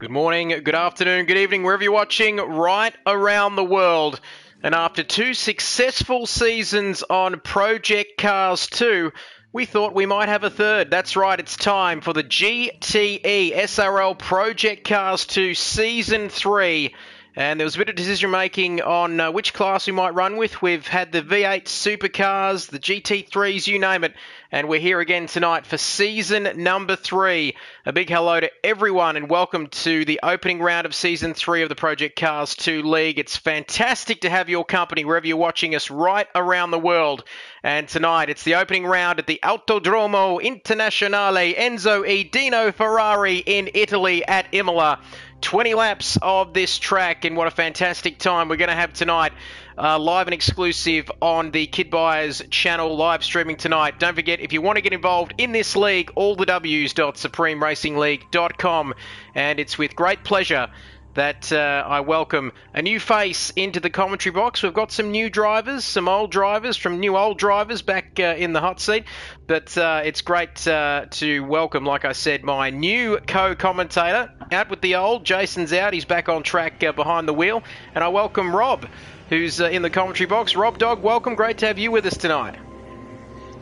Good morning, good afternoon, good evening, wherever you're watching right around the world. And after 2 successful seasons on Project Cars 2, we thought we might have a third. That's right, it's time for the GTE SRL Project Cars 2 Season 3. And there was a bit of decision making on which class we might run with. We've had the V8 supercars, the GT3s, you name it. And we're here again tonight for season number 3. A big hello to everyone and welcome to the opening round of season 3 of the Project Cars 2 League. It's fantastic to have your company wherever you're watching us right around the world. And tonight it's the opening round at the Autodromo Internazionale Enzo E. Dino Ferrari in Italy at Imola. 20 laps of this track, and what a fantastic time we're going to have tonight. Live and exclusive on the Kid Buyers channel, live streaming tonight. Don't forget, if you want to get involved in this league, allthews.supremeracingleague.com. And it's with great pleasure that I welcome a new face into the commentary box. We've got some new drivers, some old drivers from new old drivers back in the hot seat. But it's great to welcome, like I said, my new co-commentator. Out with the old, Jason's out. He's back on track behind the wheel. And I welcome Rob, who's in the commentary box. Rob Dog, welcome. Great to have you with us tonight.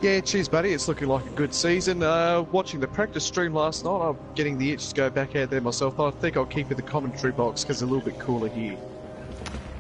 Yeah, cheers, buddy. It's looking like a good season. Watching the practice stream last night, I'm getting the itch to go back out there myself. I think I'll keep in the commentary box because it's a little bit cooler here.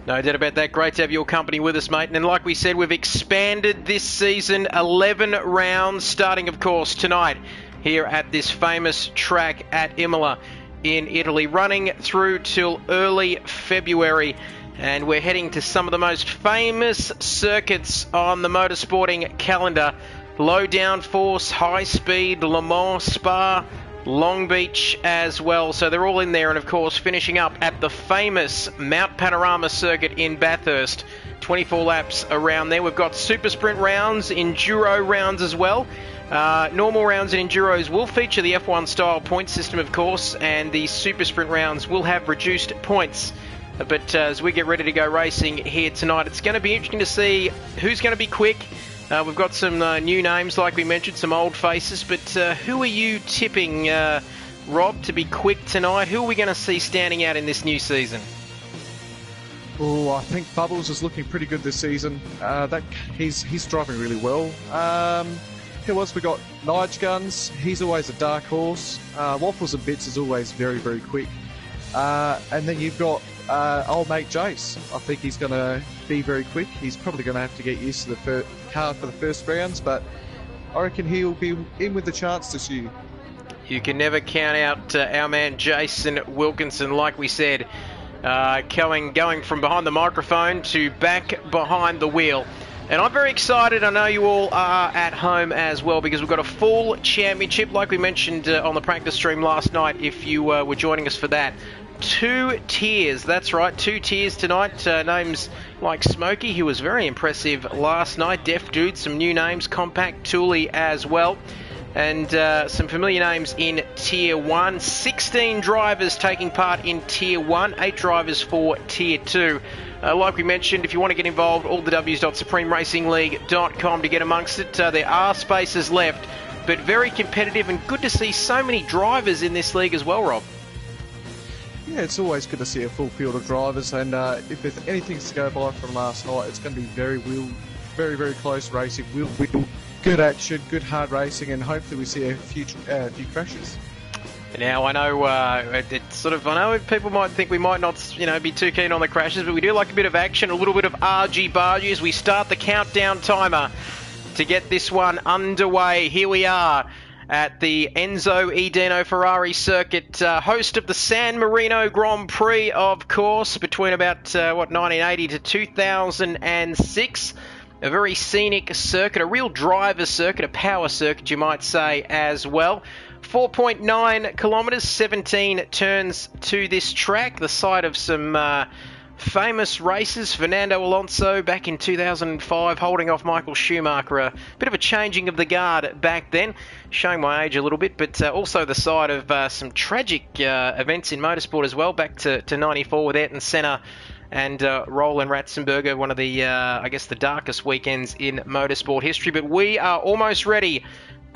No doubt about that. Great to have your company with us, mate. And like we said, we've expanded this season, 11 rounds, starting, of course, tonight here at this famous track at Imola in Italy, running through till early February. And we're heading to some of the most famous circuits on the motorsporting calendar. Low downforce, high speed, Le Mans, Spa, Long Beach as well. So they're all in there. And of course, finishing up at the famous Mount Panorama circuit in Bathurst. 24 laps around there. We've got super sprint rounds, enduro rounds as well. Normal rounds and enduros will feature the F1 style point system, of course. And the super sprint rounds will have reduced points. But as we get ready to go racing here tonight, it's going to be interesting to see who's going to be quick. We've got some new names, like we mentioned, some old faces. But who are you tipping, Rob, to be quick tonight? Who are we going to see standing out in this new season? Oh, I think Bubbles is looking pretty good this season. He's driving really well. Who else? We got Nige Guns. He's always a dark horse. Waffles and Bits is always very, very quick. And then you've got old mate Jace. I think he's going to be very quick. He's probably going to have to get used to the car for the first rounds, but I reckon he'll be in with the chance this year. You can never count out our man Jason Wilkinson, like we said, going from behind the microphone to back behind the wheel. And I'm very excited. I know you all are at home as well, because we've got a full championship, like we mentioned on the practice stream last night, if you were joining us for that. 2 tiers, that's right, 2 tiers tonight. Names like Smokey, who was very impressive last night. Def Dude, some new names. Compact Thule as well. And some familiar names in Tier 1. 16 drivers taking part in Tier 1. 8 drivers for Tier 2. Like we mentioned, if you want to get involved, allthews.supremeracingleague.com to get amongst it. There are spaces left, but very competitive, and good to see so many drivers in this league as well, Rob. Yeah, it's always good to see a full field of drivers, and if there's anything to go by from last night, it's going to be very, very close racing. Good action, good hard racing, and hopefully we see a few crashes. Now, I know I know people might think we might not, be too keen on the crashes, but we do like a bit of action, a little bit of argy-bargy as we start the countdown timer to get this one underway. Here we are at the Enzo E. Dino Ferrari circuit, host of the San Marino Grand Prix, of course, between about 1980 to 2006. A very scenic circuit, a real driver circuit, a power circuit, you might say, as well. 4.9 kilometres, 17 turns to this track, the site of some famous races. Fernando Alonso back in 2005 holding off Michael Schumacher. A bit of a changing of the guard back then, showing my age a little bit, but also the side of some tragic events in motorsport as well, back to 94 with Ayrton Senna and Roland Ratzenberger, one of the, the darkest weekends in motorsport history. But we are almost ready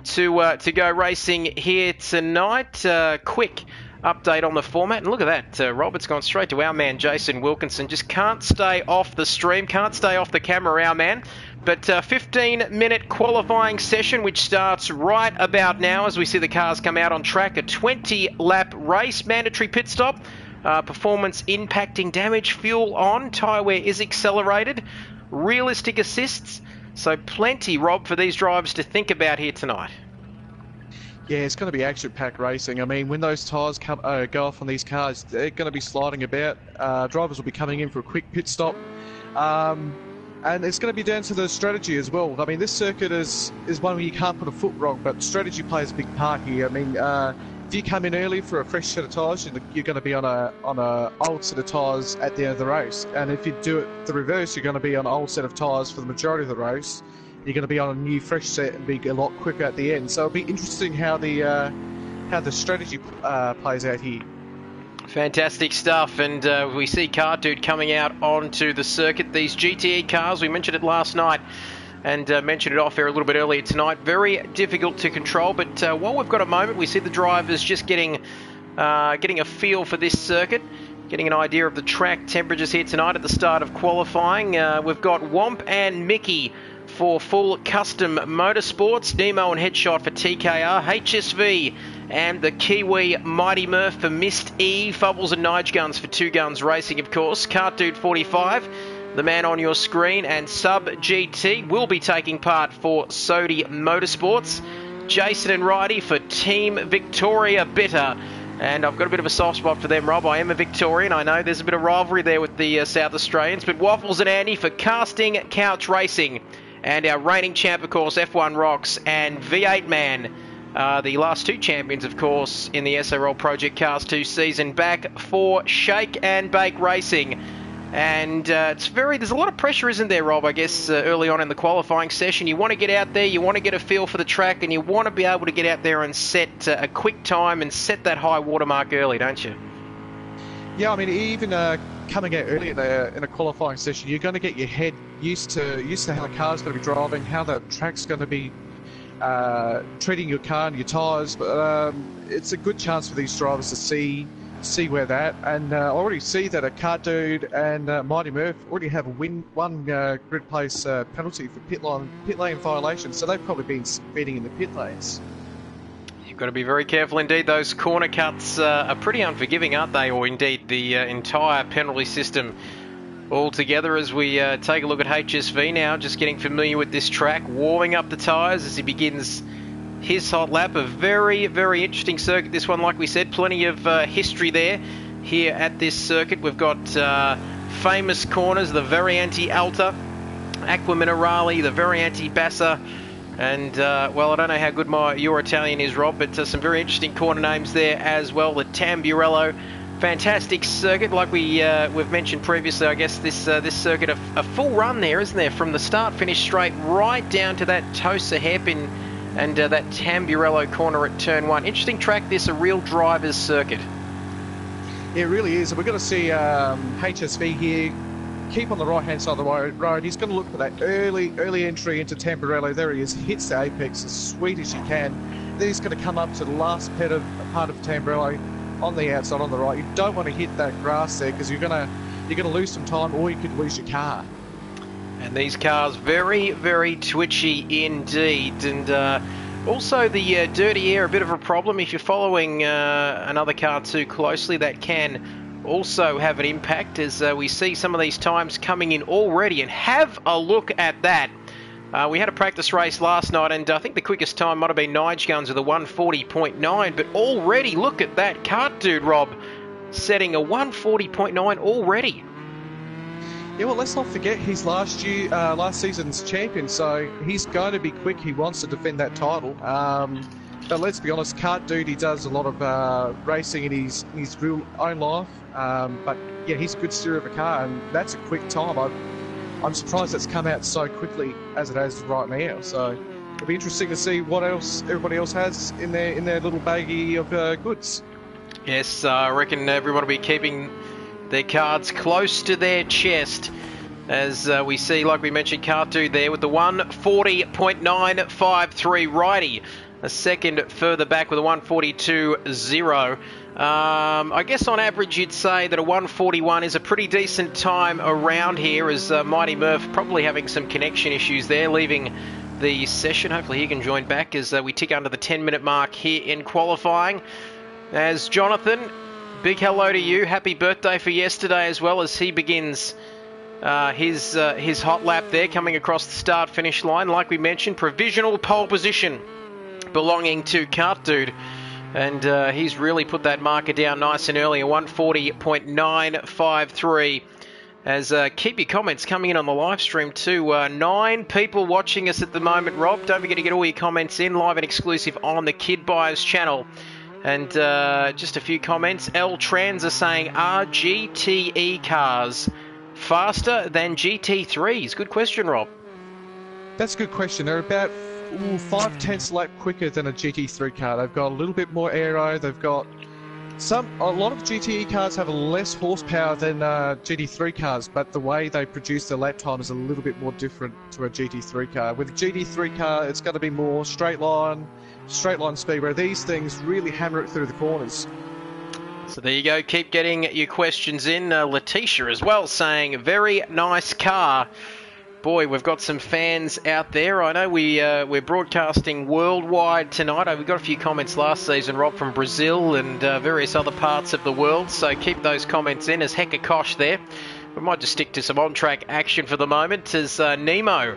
to go racing here tonight. Quick update on the format. And look at that, Rob, it's gone straight to our man Jason Wilkinson. Just can't stay off the stream, can't stay off the camera, our man. But 15-minute qualifying session, which starts right about now as we see the cars come out on track. A 20-lap race, mandatory pit stop, performance impacting damage, fuel on, tyre wear is accelerated, realistic assists. So plenty, Rob, for these drivers to think about here tonight. Yeah, it's going to be action-packed racing. I mean, when those tyres go off on these cars, they're going to be sliding about. Drivers will be coming in for a quick pit stop. And it's going to be down to the strategy as well. I mean, this circuit is one where you can't put a foot wrong, but strategy plays a big part here. I mean, if you come in early for a fresh set of tyres, you're going to be on a old set of tyres at the end of the race. And if you do it the reverse, you're going to be on an old set of tyres for the majority of the race. You're going to be on a new fresh set and be a lot quicker at the end. So it'll be interesting how the strategy plays out here. Fantastic stuff, and we see Car Dude coming out onto the circuit. These GTE cars, we mentioned it last night and mentioned it off air a little bit earlier tonight. Very difficult to control, but while we've got a moment, we see the drivers just getting a feel for this circuit, getting an idea of the track temperatures here tonight at the start of qualifying. We've got Womp and Mickey for Full Custom Motorsports, Nemo and Headshot for TKR, HSV and the Kiwi Mighty Murph for Mist E, Fubbles and Nige Guns for Two Guns Racing, of course, Kart Dude 45, the man on your screen, and Sub GT will be taking part for Sodi Motorsports, Jason and Ridey for Team Victoria Bitter. And I've got a bit of a soft spot for them, Rob. I am a Victorian. I know there's a bit of rivalry there with the South Australians. But Waffles and Andy for Casting Couch Racing. And our reigning champ, of course, F1 Rocks and V8 Man. The last two champions, of course, in the SRL Project Cars 2 season. Back for Shake and Bake Racing. And there's a lot of pressure, isn't there, Rob, I guess, early on in the qualifying session. You want to get out there, you want to get a feel for the track, and you want to be able to get out there and set a quick time and set that high watermark early, don't you? Yeah, I mean, even coming out early in a qualifying session, you're going to get your head used to how the car's going to be driving, how the track's going to be treating your car and your tyres. But it's a good chance for these drivers to see where that, and I already see that a Kart Dude and Mighty Murph already have one grid place penalty for pit lane violation, so they've probably been speeding in the pit lanes. You've got to be very careful indeed. Those corner cuts are pretty unforgiving, aren't they? Or indeed the entire penalty system altogether. As we take a look at HSV now, just getting familiar with this track, warming up the tyres as he begins his hot lap. A very, very interesting circuit, this one. Like we said, plenty of history there here at this circuit. We've got famous corners, the Variante Alta, Acqua Minerale, the Variante Bassa, and well, I don't know how good your Italian is, Rob, but some very interesting corner names there as well. The Tamburello, fantastic circuit. Like we've mentioned previously, I guess this circuit, a full run there, isn't there, from the start finish straight right down to that Tosa hairpin and that Tamburello corner at turn 1. Interesting track, this, a real driver's circuit. It really is. We're going to see HSV here keep on the right-hand side of the road. He's going to look for that early entry into Tamburello. There he is, hits the apex as sweet as you can. Then he's going to come up to the last part of Tamburello on the outside, on the right. You don't want to hit that grass there because you're going to lose some time, or you could lose your car. And these cars very, very twitchy indeed. And also the dirty air, a bit of a problem. If you're following another car too closely, that can also have an impact, as we see some of these times coming in already. And have a look at that. We had a practice race last night, and I think the quickest time might have been Nige Guns with a 140.9. But already, look at that. Kart Dude, Rob, setting a 140.9 already. Yeah, well, let's not forget he's last season's champion, so he's going to be quick. He wants to defend that title. But let's be honest, Kart Dude, he does a lot of racing in his real own life. But yeah, he's a good steerer of a car, and that's a quick time. I'm surprised it's come out so quickly as it has right now. So it'll be interesting to see what else everybody else has in their little baggie of goods. Yes, I reckon everyone will be keeping their cards close to their chest, as we see, like we mentioned, Kart Dude there with the 140.953 righty. a second further back with a 1:42.0. I guess on average you'd say that a 1:41 is a pretty decent time around here, as Mighty Murph probably having some connection issues there, leaving the session. Hopefully he can join back as we tick under the 10-minute mark here in qualifying. As Jonathan, big hello to you. Happy birthday for yesterday as well, as he begins his hot lap there, coming across the start-finish line. Like we mentioned, provisional pole position belonging to Kart Dude. And he's really put that marker down nice and early, a 1:40.953. As keep your comments coming in on the live stream too. 9 people watching us at the moment, Rob. Don't forget to get all your comments in, live and exclusive on the Kid Buyers channel. And just a few comments. L Trans are saying, are GTE cars faster than GT3s? Good question, Rob. That's a good question. They're about 5/10 lap quicker than a GT3 car. They've got a little bit more aero. They've got a lot of GTE cars have less horsepower than GT3 cars, but the way they produce their lap time is a little bit more different to a GT3 car. With a GT3 car, it's going to be more straight line speed, where these things really hammer it through the corners. So there you go. Keep getting your questions in. Letitia as well saying, very nice car. Boy, we've got some fans out there. I know we're broadcasting worldwide tonight. We got a few comments last season, Rob, from Brazil and various other parts of the world. So keep those comments in. As Hecka Kosh there, we might just stick to some on-track action for the moment. As Nemo,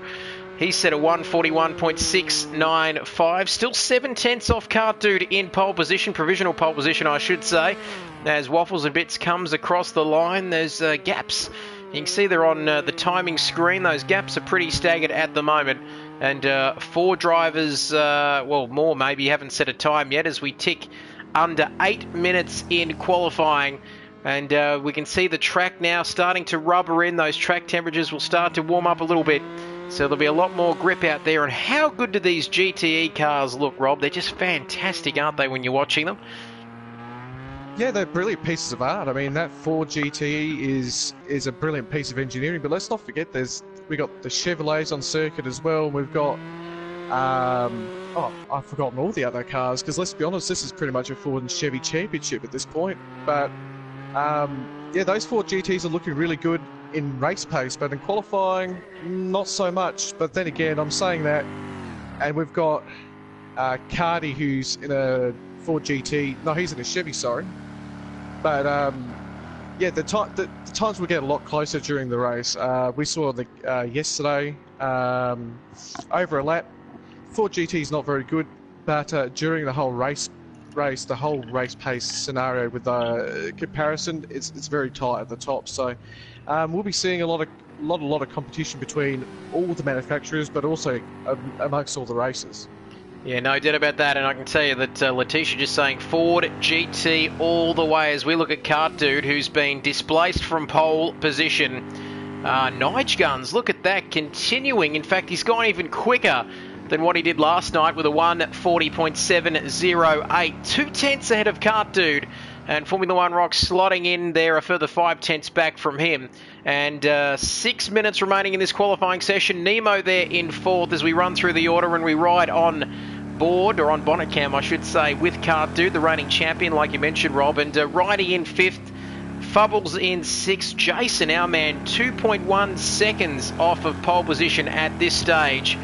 he set a 1:41.695, still 7/10 off Kart Dude in pole position, provisional pole position, I should say. As Waffles and Bits comes across the line, there's gaps. You can see they're on the timing screen. Those gaps are pretty staggered at the moment. And 4 drivers, well, more maybe, haven't set a time yet, as we tick under 8 minutes in qualifying. And we can see the track now starting to rubber in. Those track temperatures will start to warm up a little bit. So there'll be a lot more grip out there. And how good do these GTE cars look, Rob? They're just fantastic, aren't they, when you're watching them? Yeah, they're brilliant pieces of art. I mean, that Ford GTE is a brilliant piece of engineering. But let's not forget, we got the Chevrolets on circuit as well. We've got I've forgotten all the other cars, because let's be honest, this is pretty much a Ford and Chevy championship at this point. But yeah, those Ford GTs are looking really good in race pace, but in qualifying, not so much. But then again, I'm saying that, and we've got Cardi, who's in a Ford GT. No, he's in a Chevy, sorry. But yeah, the times will get a lot closer during the race. We saw yesterday over a lap. Ford GT is not very good, but during the whole race, the whole race pace scenario with the comparison, it's very tight at the top. So we'll be seeing a lot of competition between all the manufacturers, but also amongst all the races. Yeah, no doubt about that, and I can tell you that Letitia just saying Ford GT all the way as we look at Kart Dude, who's been displaced from pole position. Nige Guns, look at that, continuing. In fact, he's gone even quicker than what he did last night with a 1:40.708. 2/10 ahead of Kart Dude, and Formula One Rock slotting in there a further 5/10 back from him. And 6 minutes remaining in this qualifying session. Nemo there in 4th as we run through the order and we ride on board, or on bonnet cam I should say, with Kart Dude, the reigning champion like you mentioned, Rob. And riding in 5th, Fubbles in 6th. Jason, our man, 2.1 seconds off of pole position at this stage.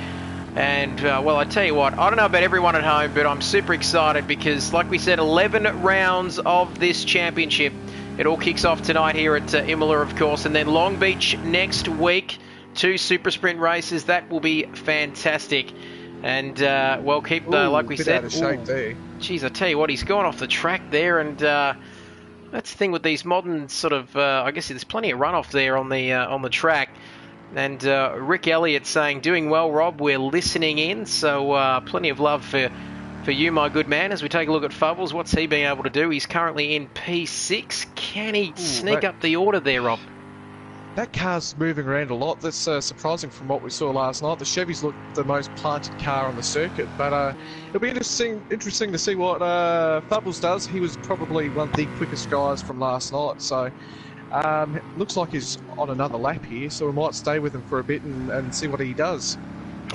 And, well, I tell you what, I don't know about everyone at home, but I'm super excited because, like we said, 11 rounds of this championship. It all kicks off tonight here at Imola, of course, and then Long Beach next week. 2 super sprint races. That will be fantastic. And, well, keep, like we said... Out of shape there. Geez, I tell you what, he's gone off the track there, and that's the thing with these modern sort of... I guess there's plenty of runoff there on the track. And Rick Elliott saying, doing well, Rob, we're listening in. So plenty of love for you, my good man. As we take a look at Fubbles, what's he been able to do? He's currently in P6. Can he sneak up the order there, Rob? That car's moving around a lot. That's surprising from what we saw last night. The Chevys look the most planted car on the circuit. But it'll be interesting to see what Fubbles does. He was probably one of the quickest guys from last night. So... looks like he's on another lap here, so we might stay with him for a bit and see what he does.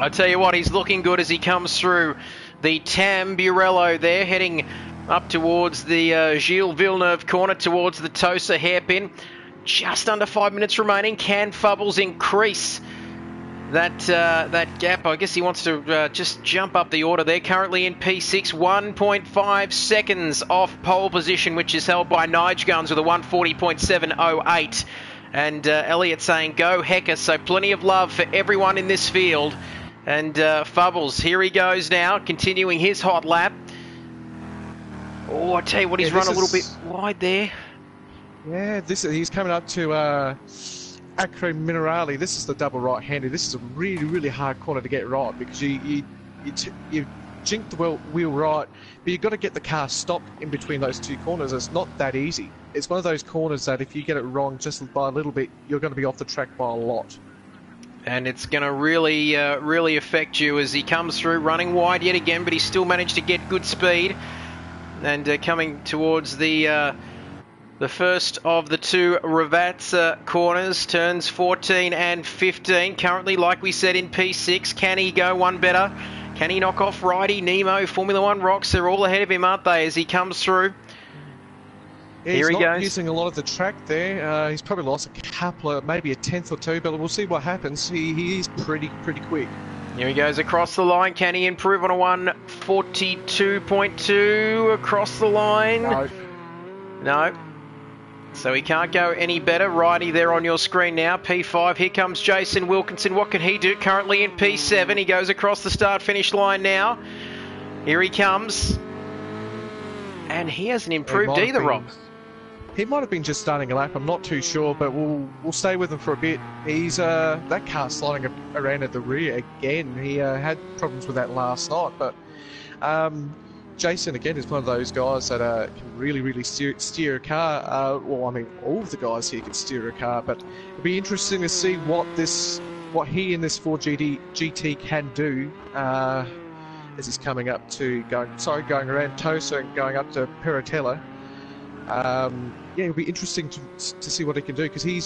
I tell you what, he's looking good as he comes through the Tamburello there, heading up towards the Gilles Villeneuve corner, towards the Tosa hairpin. Just under 5 minutes remaining. Can Fubbles increase that gap? I guess he wants to just jump up the order there. Currently in P6, 1.5 seconds off pole position, which is held by Nige Guns with a 140.708. And Elliot saying, go Hecker. So plenty of love for everyone in this field. And Fubbles, here he goes now, continuing his hot lap. Oh, I tell you what, he's run a little bit wide there. Yeah, he's coming up to Acre Minerali. This is the double right-hander. This is a really, really hard corner to get right, because you jink the wheel right, but you've got to get the car stopped in between those two corners. It's not that easy. It's one of those corners that if you get it wrong just by a little bit, you're going to be off the track by a lot. And it's going to really, really affect you as he comes through, running wide yet again, but he's still managed to get good speed. And coming towards the first of the two Ravazza corners, turns 14 and 15. Currently, like we said, in P6. Can he go one better? Can he knock off Righty, Nemo, Formula One Rocks? They're all ahead of him, aren't they, as he comes through? Yeah, here he goes. He's not using a lot of the track there. He's probably lost a couple of, maybe a tenth or two, but we'll see what happens. He is pretty quick. Here he goes across the line. Can he improve on a 142.2 across the line? No. So he can't go any better. Righty there on your screen now. P5. Here comes Jason Wilkinson. What can he do? Currently in P7. He goes across the start-finish line now. Here he comes. And he hasn't improved either, Rob. He might have been just starting a lap. I'm not too sure, but we'll stay with him for a bit. He's that car sliding around at the rear again. He had problems with that last night, but Jason again is one of those guys that can really steer a car. Well, I mean, all of the guys here can steer a car, but it'll be interesting to see what he in this Ford GT can do as he's coming up to going around Tosa and going up to Peratella. Yeah, it'll be interesting to see what he can do, because he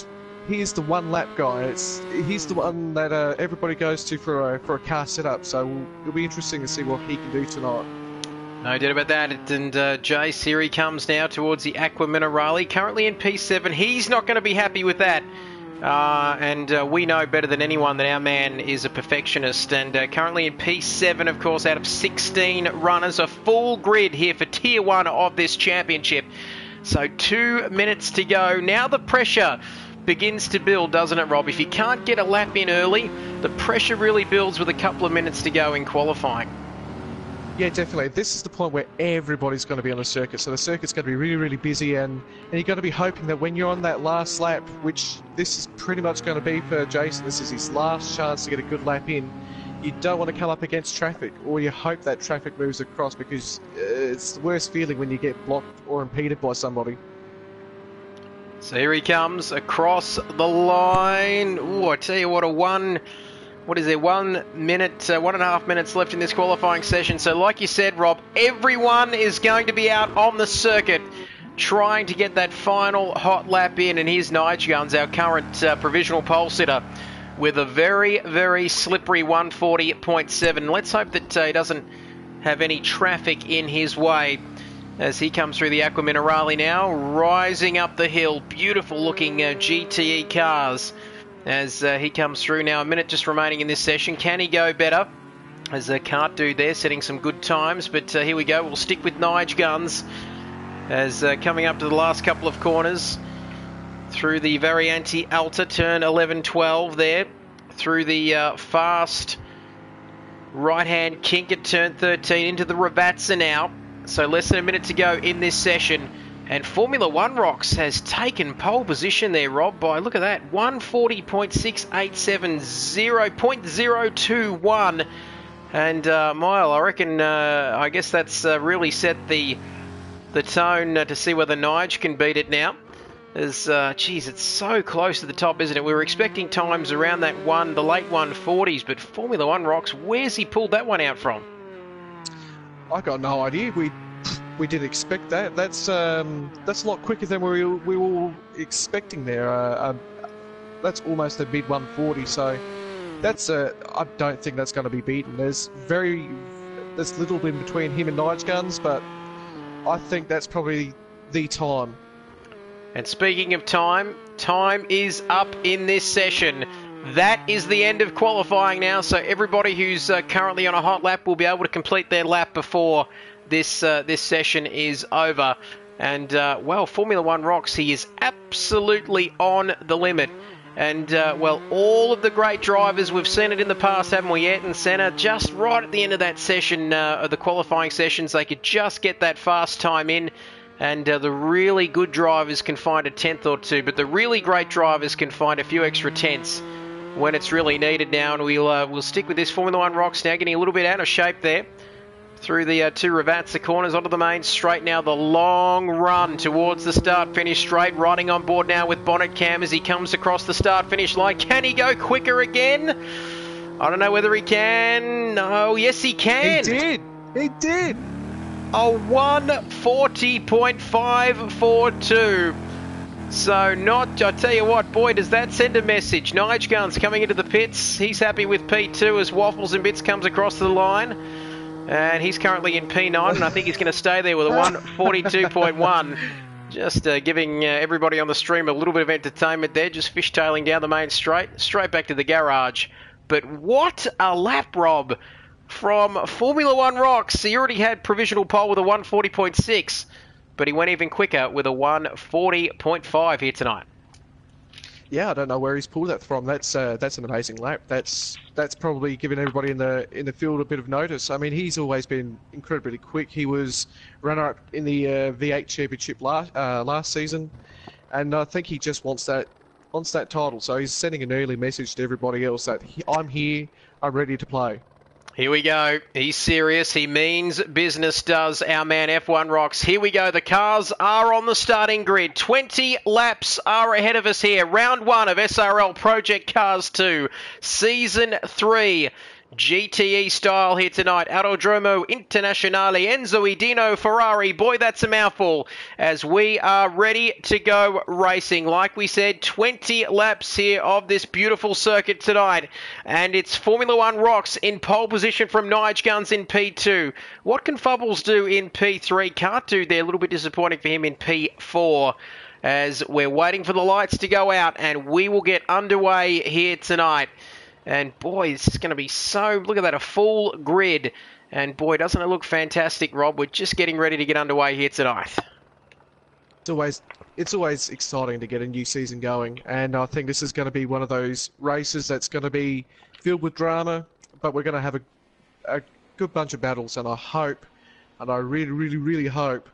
is the one lap guy. He's the one that everybody goes to for a car setup. So it'll be interesting to see what he can do tonight. No doubt about that. And Jace, here he comes now towards the Aqua Minerali. Currently in P7. He's not going to be happy with that. And we know better than anyone that our man is a perfectionist. And currently in P7, of course, out of 16 runners, a full grid here for Tier 1 of this championship. So 2 minutes to go. Now the pressure begins to build, doesn't it, Rob? If you can't get a lap in early, the pressure really builds with a couple of minutes to go in qualifying. Yeah, definitely. This is the point where everybody's going to be on the circuit. So the circuit's going to be really busy, and you've got to be hoping that when you're on that last lap, which this is pretty much going to be for Jason, this is his last chance to get a good lap in. You don't want to come up against traffic, or you hope that traffic moves across, because it's the worst feeling when you get blocked or impeded by somebody. So here he comes across the line. Ooh, I tell you what, 1 minute, 1.5 minutes left in this qualifying session. So like you said, Rob, everyone is going to be out on the circuit trying to get that final hot lap in. And here's Nige Guns, our current provisional pole sitter, with a very slippery 140.7. Let's hope that he doesn't have any traffic in his way as he comes through the Aqua Minerali now, rising up the hill. Beautiful looking GTE cars as he comes through now. A minute just remaining in this session. Can he go better? As can't do there, setting some good times. But here we go. We'll stick with Nige Guns as coming up to the last couple of corners. Through the Variante Alta, turn 11-12 there. Through the fast right-hand kink at turn 13 into the Ravazza now. So less than a minute to go in this session. And Formula One Rocks has taken pole position there, Rob, by, look at that, 140.687, 0.021. And Mile, I reckon, I guess that's really set the tone to see whether Nige can beat it now. As, geez, it's so close to the top, isn't it? We were expecting times around that the late 140s, but Formula One Rocks, where's he pulled that one out from? I got no idea. We didn't expect that. That's a lot quicker than we were expecting there. That's almost a mid 140, so that's I don't think that's going to be beaten. There's there's little in between him and Nige Guns, but I think that's probably the time. And speaking of time, time is up in this session. That is the end of qualifying now, so everybody who's currently on a hot lap will be able to complete their lap before this session is over. And, well, Formula One rocks. He is absolutely on the limit. And, well, all of the great drivers, we've seen it in the past, haven't we? Ayrton Senna, just right at the end of that session, of the qualifying sessions, they could just get that fast time in. And the really good drivers can find a tenth or two, but the really great drivers can find a few extra tenths when it's really needed now. And we'll stick with this. Formula One rocks now, getting a little bit out of shape there. Through the two Ravazza corners onto the main straight now. The long run towards the start-finish straight. Riding on board now with bonnet cam as he comes across the start-finish line. Can he go quicker again? I don't know whether he can. Oh, yes, he can. He did. He did. A 140.542. So not, I tell you what, boy, does that send a message. Nige Guns coming into the pits. He's happy with P2 as Waffles and Bits comes across the line. And he's currently in P9, and I think he's going to stay there with a 142.1. Just giving everybody on the stream a little bit of entertainment there, just fishtailing down the main straight back to the garage. But what a lap, Rob, from Formula One rocks. He already had provisional pole with a 140.6, but he went even quicker with a 140.5 here tonight. Yeah, I don't know where he's pulled that from. That's an amazing lap. That's probably given everybody in the field a bit of notice. I mean, he's always been incredibly quick. He was runner-up in the V8 Championship last season, and I think he just wants that title. So he's sending an early message to everybody else that I'm here, I'm ready to play. Here we go. He's serious. He means business, does our man F1 rocks. Here we go. The cars are on the starting grid. 20 laps are ahead of us here. Round 1 of SRL Project Cars 2. Season 3. GTE style here tonight. Autodromo Internazionale Enzo Edino Ferrari. Boy, that's a mouthful. As we are ready to go racing. Like we said, 20 laps here of this beautiful circuit tonight. And it's Formula One rocks in pole position from Nige Guns in P2. What can Fubbles do in P3? Can't do there. A little bit disappointing for him in P4. As we're waiting for the lights to go out. And we will get underway here tonight. And boy, this is going to be so... Look at that, a full grid. And boy, doesn't it look fantastic, Rob? We're just getting ready to get underway here tonight. It's always exciting to get a new season going. And I think this is going to be one of those races that's going to be filled with drama. But we're going to have a good bunch of battles. And I hope, and I really, really, really hope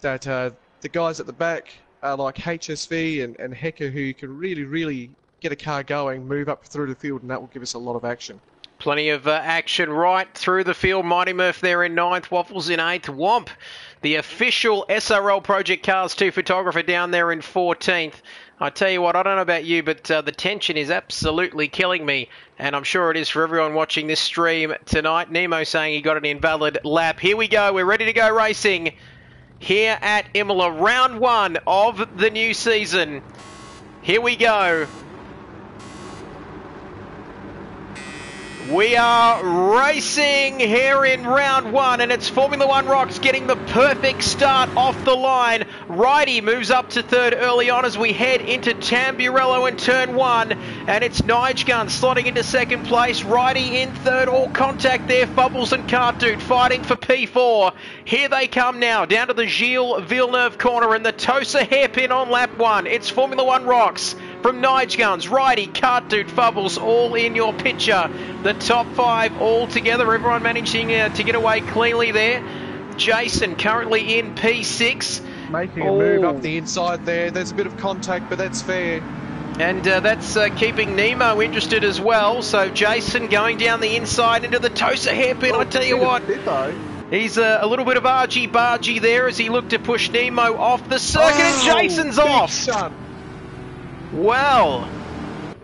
that the guys at the back, like HSV and Hecker, who can really, really... get a car going, move up through the field, and that will give us a lot of action. Plenty of action right through the field. Mighty Murph there in 9th, Waffles in 8th. Womp, the official SRL Project Cars 2 photographer, down there in 14th. I tell you what, I don't know about you, but the tension is absolutely killing me, and I'm sure it is for everyone watching this stream tonight. Nemo saying he got an invalid lap. Here we go. We're ready to go racing here at Imola. Round 1 of the new season. Here we go. We are racing here in round 1, and it's Formula One rocks getting the perfect start off the line. Righty moves up to 3rd early on as we head into Tamburello in turn 1, and it's Nige Gun slotting into 2nd place. Righty in 3rd, all contact there. Fubbles and Cartoon fighting for P4. Here they come now, down to the Gilles Villeneuve corner and the Tosa hairpin on lap 1. It's Formula One rocks. From Nige Guns, Righty, Cartoon, Fubbles, all in your picture. The top 5 all together, everyone managing to get away cleanly there. Jason currently in P6. Making a move up the inside there. There's a bit of contact, but that's fair. And that's keeping Nemo interested as well. So Jason going down the inside into the Tosa hairpin. I tell you what. He's a little bit of argy-bargy there as he looked to push Nemo off the circuit, and Jason's off. Son. Well,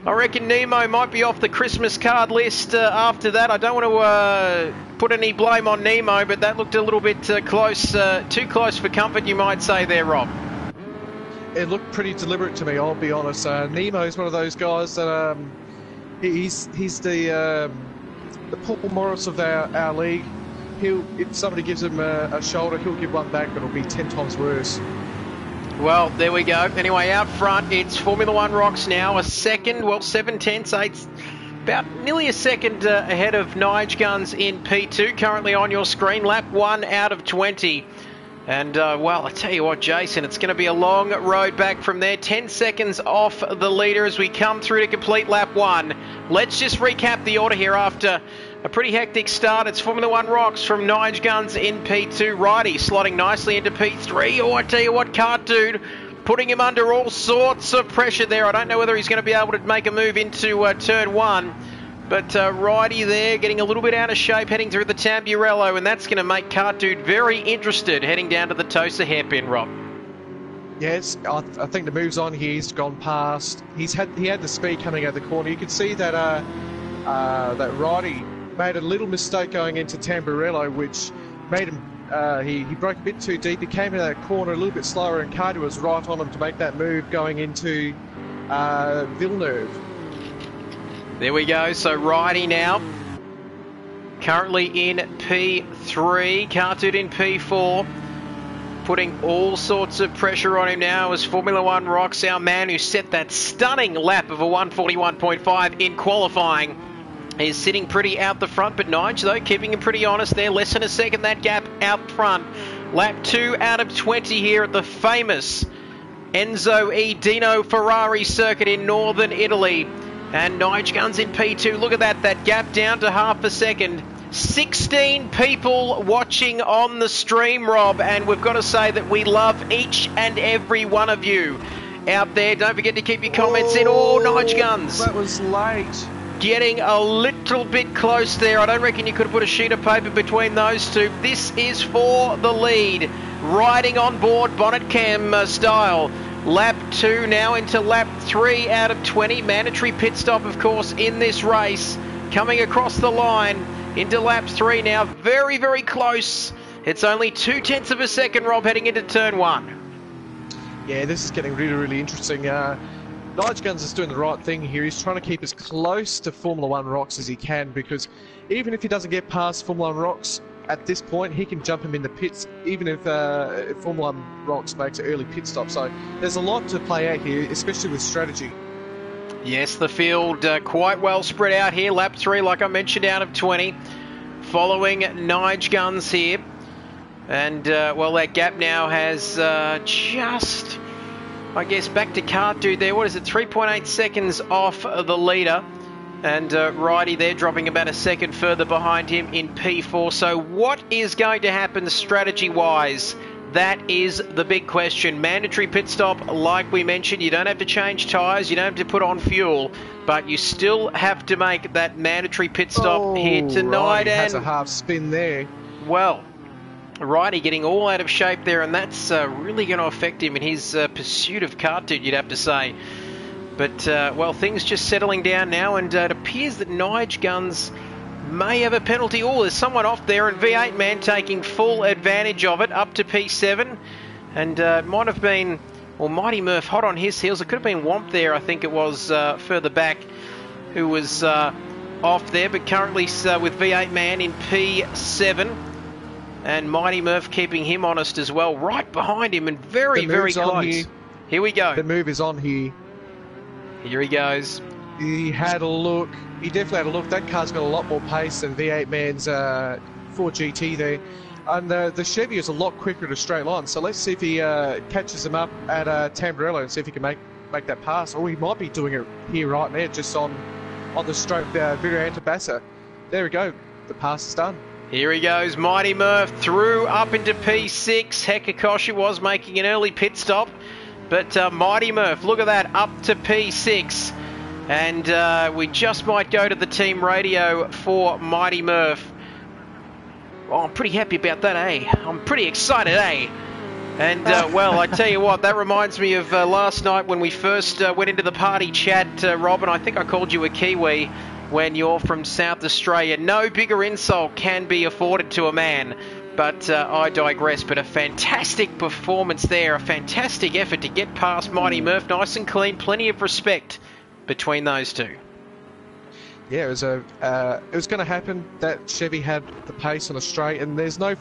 I reckon Nemo might be off the Christmas card list after that. I don't want to put any blame on Nemo, but that looked a little bit close, too close for comfort, you might say there, Rob. It looked pretty deliberate to me, I'll be honest. Nemo is one of those guys that he's the Paul Morris of our league. if somebody gives him a shoulder, he'll give one back, but it'll be 10 times worse. Well, there we go. Anyway, out front, it's Formula One Rocks now. A second, well, 7/10, about nearly a second ahead of Nige Guns in P2. Currently on your screen, lap 1 out of 20. And, well, I tell you what, Jason, it's going to be a long road back from there. 10 seconds off the leader as we come through to complete lap 1. Let's just recap the order here after a pretty hectic start. It's Formula One Rocks from Nige Guns in P2. Righty slotting nicely into P3. Oh, I tell you what, Cart Dude putting him under all sorts of pressure there. I don't know whether he's going to be able to make a move into turn 1. But Righty there getting a little bit out of shape heading through the Tamburello, and that's going to make Cart Dude very interested heading down to the Tosa hairpin, Rob. Yes, I think the move's on here. He's gone past. He had the speed coming out of the corner. You could see that that Righty made a little mistake going into Tamburello, which made him. He broke a bit too deep. He came into that corner a little bit slower, and Carter was right on him to make that move going into Villeneuve. There we go. So Righty now, currently in P3, Cart Dude in P4, putting all sorts of pressure on him now as Formula One Rocks, our man who set that stunning lap of a 141.5 in qualifying, is sitting pretty out the front. But Nige, though, keeping him pretty honest there. Less than a second, that gap out front. Lap 2 out of 20 here at the famous Enzo E. Dino Ferrari circuit in northern Italy. And Nige Guns in P2. Look at that gap down to half a second. 16 people watching on the stream, Rob, and we've got to say that we love each and every one of you out there. Don't forget to keep your comments in. Oh, Nige Guns. That was late. Getting a little bit close there. I don't reckon you could have put a sheet of paper between those two. This is for the lead. Riding on board bonnet cam style. Lap 2 now into lap 3 out of 20. Mandatory pit stop, of course, in this race. Coming across the line into lap 3 now. Very, very close. It's only 0.2 of a second, Rob, heading into turn 1. Yeah, this is getting really, really interesting. Nige Guns is doing the right thing here. He's trying to keep as close to Formula One Rocks as he can, because even if he doesn't get past Formula One Rocks at this point, he can jump him in the pits, even if Formula One Rocks makes an early pit stop. So there's a lot to play out here, especially with strategy. Yes, the field quite well spread out here. Lap 3, like I mentioned, out of 20. Following Nige Guns here. And, well, that gap now has just, I guess, back to Cart Dude there. What is it, 3.8 seconds off the leader. And Righty there dropping about a second further behind him in P4. So what is going to happen strategy-wise? That is the big question. Mandatory pit stop, like we mentioned. You don't have to change tyres, you don't have to put on fuel, but you still have to make that mandatory pit stop here tonight. Righty has a half spin there. Well, Righty getting all out of shape there, and that's really going to affect him in his pursuit of Cart Dude, you'd have to say. But, well, things just settling down now, and it appears that Nige Guns may have a penalty. Oh, there's someone off there, and V8 Man taking full advantage of it, up to P7. And it might have been, well, Mighty Murph hot on his heels. It could have been Womp there, I think it was, further back, who was off there. But currently with V8 Man in P7. And Mighty Murph keeping him honest as well, right behind him, and very, very close. Here we go. The move is on here. Here he goes. He had a look. He definitely had a look. That car's got a lot more pace than V8 Man's Ford GT there. And the Chevy is a lot quicker at a straight line. So let's see if he catches him up at Tamburello and see if he can make that pass. Or he might be doing it here right now, just on the straight Viriato Bassa. There we go. The pass is done. Here he goes. Mighty Murph through up into P6. Hekikoshi was making an early pit stop. But Mighty Murph, look at that, up to P6. And we just might go to the team radio for Mighty Murph. Oh, I'm pretty happy about that, eh? I'm pretty excited, eh? And, well, I tell you what, that reminds me of last night when we first went into the party chat, Rob, and I think I called you a Kiwi when you're from South Australia. No bigger insult can be afforded to a man. But I digress. But a fantastic performance there, a fantastic effort to get past Mighty Murph, nice and clean, plenty of respect between those two. Yeah, it was going to happen. That Chevy had the pace on a straight, and there's no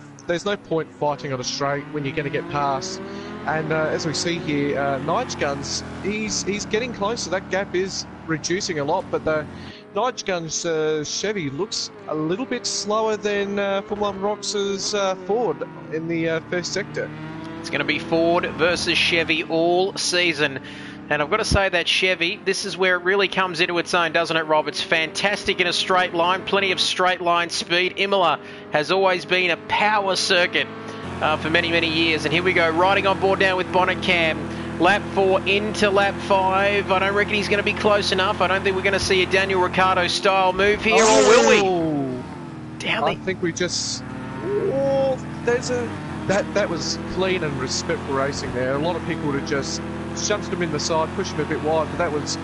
point fighting on a straight when you're going to get past. And as we see here, Nige Guns, he's getting closer. That gap is reducing a lot, but the Nige Guns Chevy looks a little bit slower than Formula One Rocks' Ford in the first sector. It's going to be Ford versus Chevy all season. And I've got to say that Chevy, this is where it really comes into its own, doesn't it, Rob? It's fantastic in a straight line, plenty of straight line speed. Imola has always been a power circuit for many, many years. And here we go, riding on board now with bonnet cam. Lap 4 into lap 5. I don't reckon he's going to be close enough. I don't think we're going to see a Daniel Ricciardo style move here, or will we? Down I think we just... Oh, there's a... That was clean and respectful racing there. A lot of people would have just shoved him in the side, pushed him a bit wide, but that was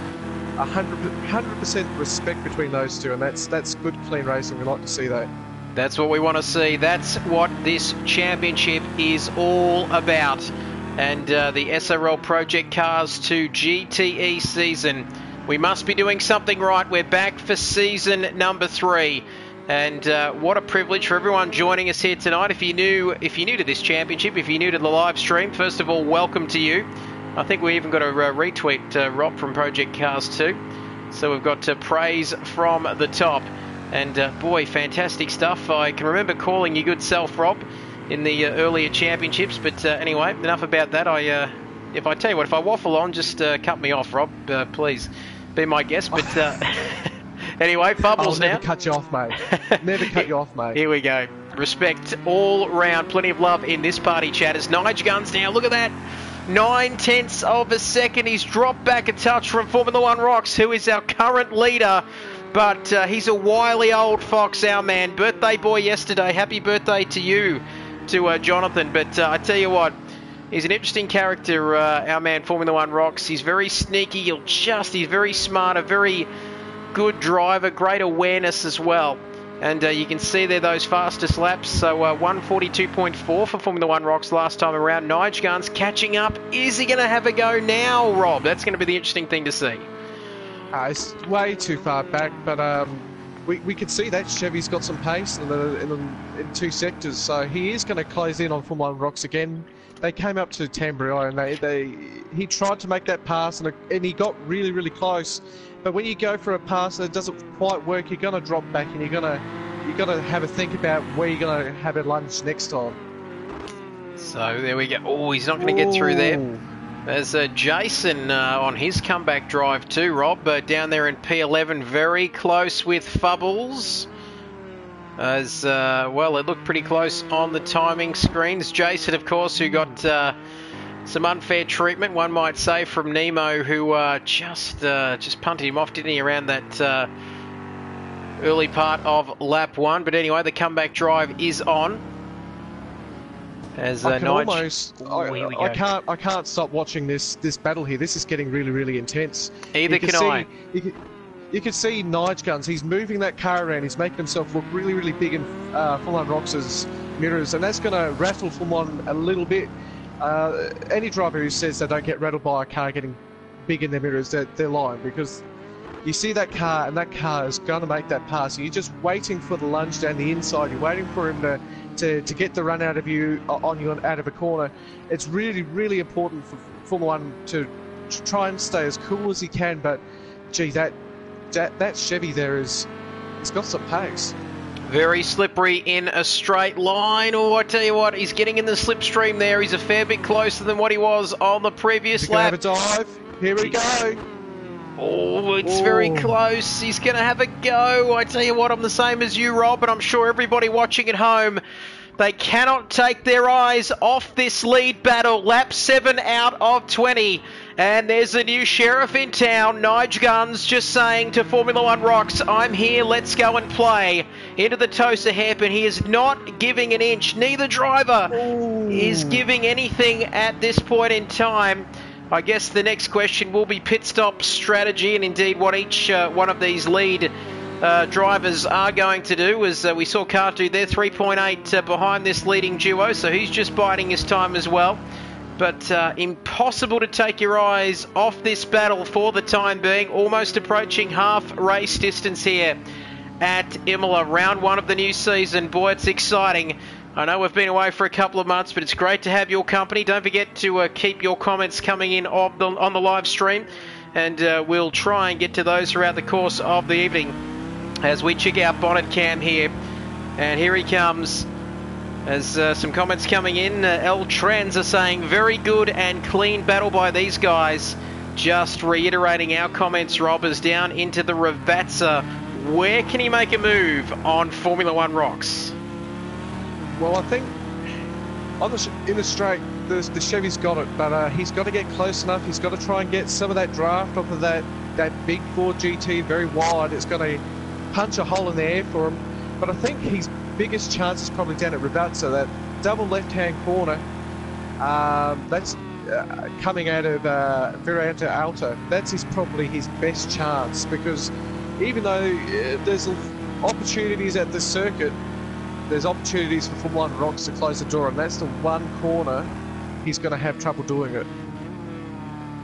100% respect between those two, and that's good, clean racing. We like to see that. That's what we want to see. That's what this championship is all about. And the SRL Project Cars 2 GTE season, we must be doing something right. We're back for season number 3. And what a privilege for everyone joining us here tonight. If you're new to this championship, if you're new to the live stream, first of all, welcome to you. I think we even got a retweet, Rob, from Project Cars 2. So we've got praise from the top. And boy, fantastic stuff. I can remember calling your good self, Rob, in the earlier championships. But anyway, enough about that. If I tell you what, if I waffle on, just cut me off, Rob. Please be my guest. But anyway, bubbles now. I'll never cut you off, mate. Never cut you off, mate. Here we go. Respect all round. Plenty of love in this party chat. As Nige Guns now, look at that. 9/10 of a second. He's dropped back a touch from Formula One Rocks, who is our current leader. But he's a wily old fox, our man. Birthday boy yesterday. Happy birthday to you, to Jonathan. But I tell you what, he's an interesting character, our man Formula One Rocks. He's very sneaky. He's very smart, a very good driver, great awareness as well. And you can see there those fastest laps. So 142.4 for Formula One Rocks last time around. Nige Guns catching up. Is he going to have a go now, Rob? That's going to be the interesting thing to see. It's way too far back, but we can see that Chevy's got some pace in two sectors, so he is going to close in on Formula One Rocks again. They came up to Tambrio and he tried to make that pass and he got really, really close. But when you go for a pass that doesn't quite work, you're going to drop back and you're going to have a think about where you're going to have a lunge next time. So there we go. Oh, he's not going to get through there. There's Jason on his comeback drive too, Rob, down there in P11, very close with Fubbles. As well, it looked pretty close on the timing screens. Jason, of course, who got some unfair treatment, one might say, from Nemo, who just punted him off, didn't he, around that early part of lap 1. But anyway, the comeback drive is on. As I can't stop watching this battle here. This is getting really, really intense. Either can I. You can see Nige Guns. He's moving that car around. He's making himself look really, really big in Formula One Rocks' mirrors, and that's going to rattle Formula One a little bit. Any driver who says they don't get rattled by a car getting big in their mirrors, they're lying, because you see that car, and that car is going to make that pass. You're just waiting for the lunge down the inside. You're waiting for him to get the run out of you out of a corner. It's really, really important for Formula One to try and stay as cool as he can. But gee, that Chevy there it's got some pace. Very slippery in a straight line. Oh, I tell you what, he's getting in the slipstream there. He's a fair bit closer than what he was on the previous lap. Have a dive. Here we go. Oh, it's very close. He's going to have a go. I tell you what, I'm the same as you, Rob, and I'm sure everybody watching at home, they cannot take their eyes off this lead battle. Lap 7 out of 20. And there's the new sheriff in town, Nige Guns, just saying to Formula One Rocks, I'm here, let's go and play. Into the Tosa hairpin. He is not giving an inch. Neither driver is giving anything at this point in time. I guess the next question will be pit stop strategy, and indeed what each one of these lead drivers are going to do. As we saw Cartu there, 3.8 behind this leading duo, so he's just biding his time as well. but impossible to take your eyes off this battle for the time being. Almost approaching half race distance here at Imola, round 1 of the new season. Boy, it's exciting. I know we've been away for a couple of months, but it's great to have your company. Don't forget to keep your comments coming in on the live stream, and we'll try and get to those throughout the course of the evening as we check out Bonnet Cam here. And here he comes. There's some comments coming in. L Trends are saying very good and clean battle by these guys. Just reiterating our comments, Rob, is down into the Ravazza. Where can he make a move on Formula One rocks? Well, I think in the straight, the Chevy's got it, but he's got to get close enough. He's got to try and get some of that draft off of that big Ford GT very wide. It's going to punch a hole in the air for him. But I think his biggest chance is probably down at Ravazza, that double left-hand corner. That's coming out of Virante Alta. That's probably his best chance, because even though there's opportunities at the circuit, there's opportunities for Formula One rocks to close the door, and that's the one corner he's going to have trouble doing it.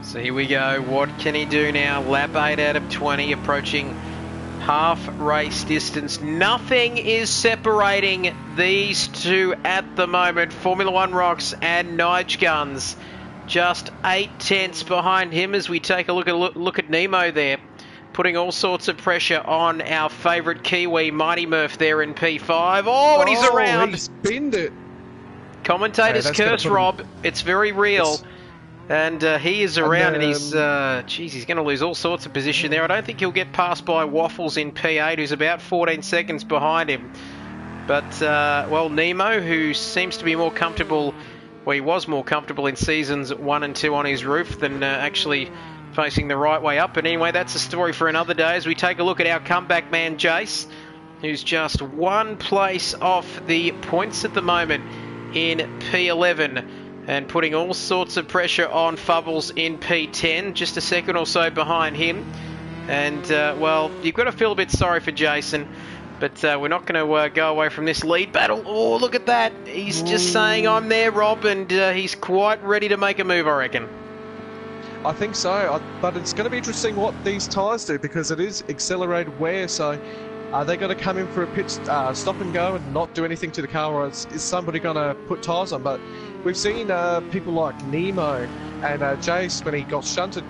So here we go. What can he do now? Lap 8 out of 20, approaching half race distance. Nothing is separating these two at the moment. Formula One rocks and Nige Guns just 8/10 behind him as we take a look at Nemo there, putting all sorts of pressure on our favourite Kiwi, Mighty Murph, there in P5. Oh, and he's around. He spinned it. Commentator's curse, Rob. It's very real. And he is around, and he's going to lose all sorts of position there. I don't think he'll get passed by Waffles in P8, who's about 14 seconds behind him. But, well, Nemo, who seems to be more comfortable, well, he was more comfortable in seasons 1 and 2 on his roof than actually facing the right way up. But anyway, that's a story for another day as we take a look at our comeback man, Jace, who's just 1 place off the points at the moment in P11 and putting all sorts of pressure on Fubbles in P10, just a second or so behind him. And, well, you've got to feel a bit sorry for Jason, but we're not going to go away from this lead battle. Oh, look at that. He's just saying, I'm there, Rob, and he's quite ready to make a move, I reckon. I think so, but it's going to be interesting what these tyres do, because it is accelerated wear, so are they going to come in for a pit stop and go and not do anything to the car, or is somebody going to put tyres on? But we've seen people like Nemo and Jace, when he got shunted,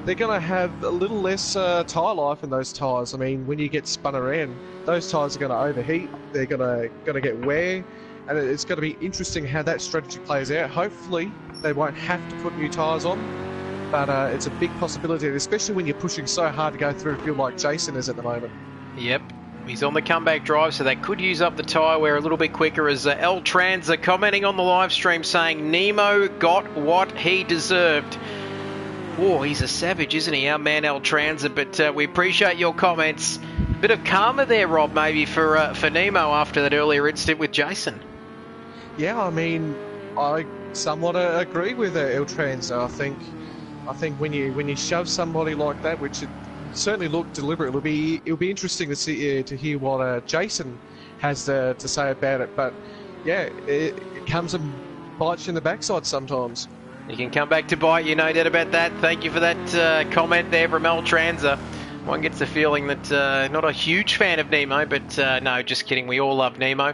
they're going to have a little less tyre life in those tyres. I mean, when you get spun around, those tyres are going to overheat, they're going to get wear, and it's going to be interesting how that strategy plays out. Hopefully they won't have to put new tyres on, but it's a big possibility, especially when you're pushing so hard to go through a field like Jason is at the moment. Yep. He's on the comeback drive, so they could use up the tyre wear a little bit quicker, as L Trans are commenting on the live stream saying Nemo got what he deserved. Oh, he's a savage, isn't he, our man L Trans? But we appreciate your comments. Bit of karma there, Rob, maybe for Nemo after that earlier incident with Jason. Yeah, I mean, I somewhat agree with L Trans. I think when you shove somebody like that, which certainly looked deliberate, it'll be interesting to see to hear what Jason has to say about it. But yeah, it comes and bites you in the backside sometimes. You can come back to bite you, no doubt about that. Thank you for that comment there from El Transa. One gets the feeling that not a huge fan of Nemo, but no, just kidding. We all love Nemo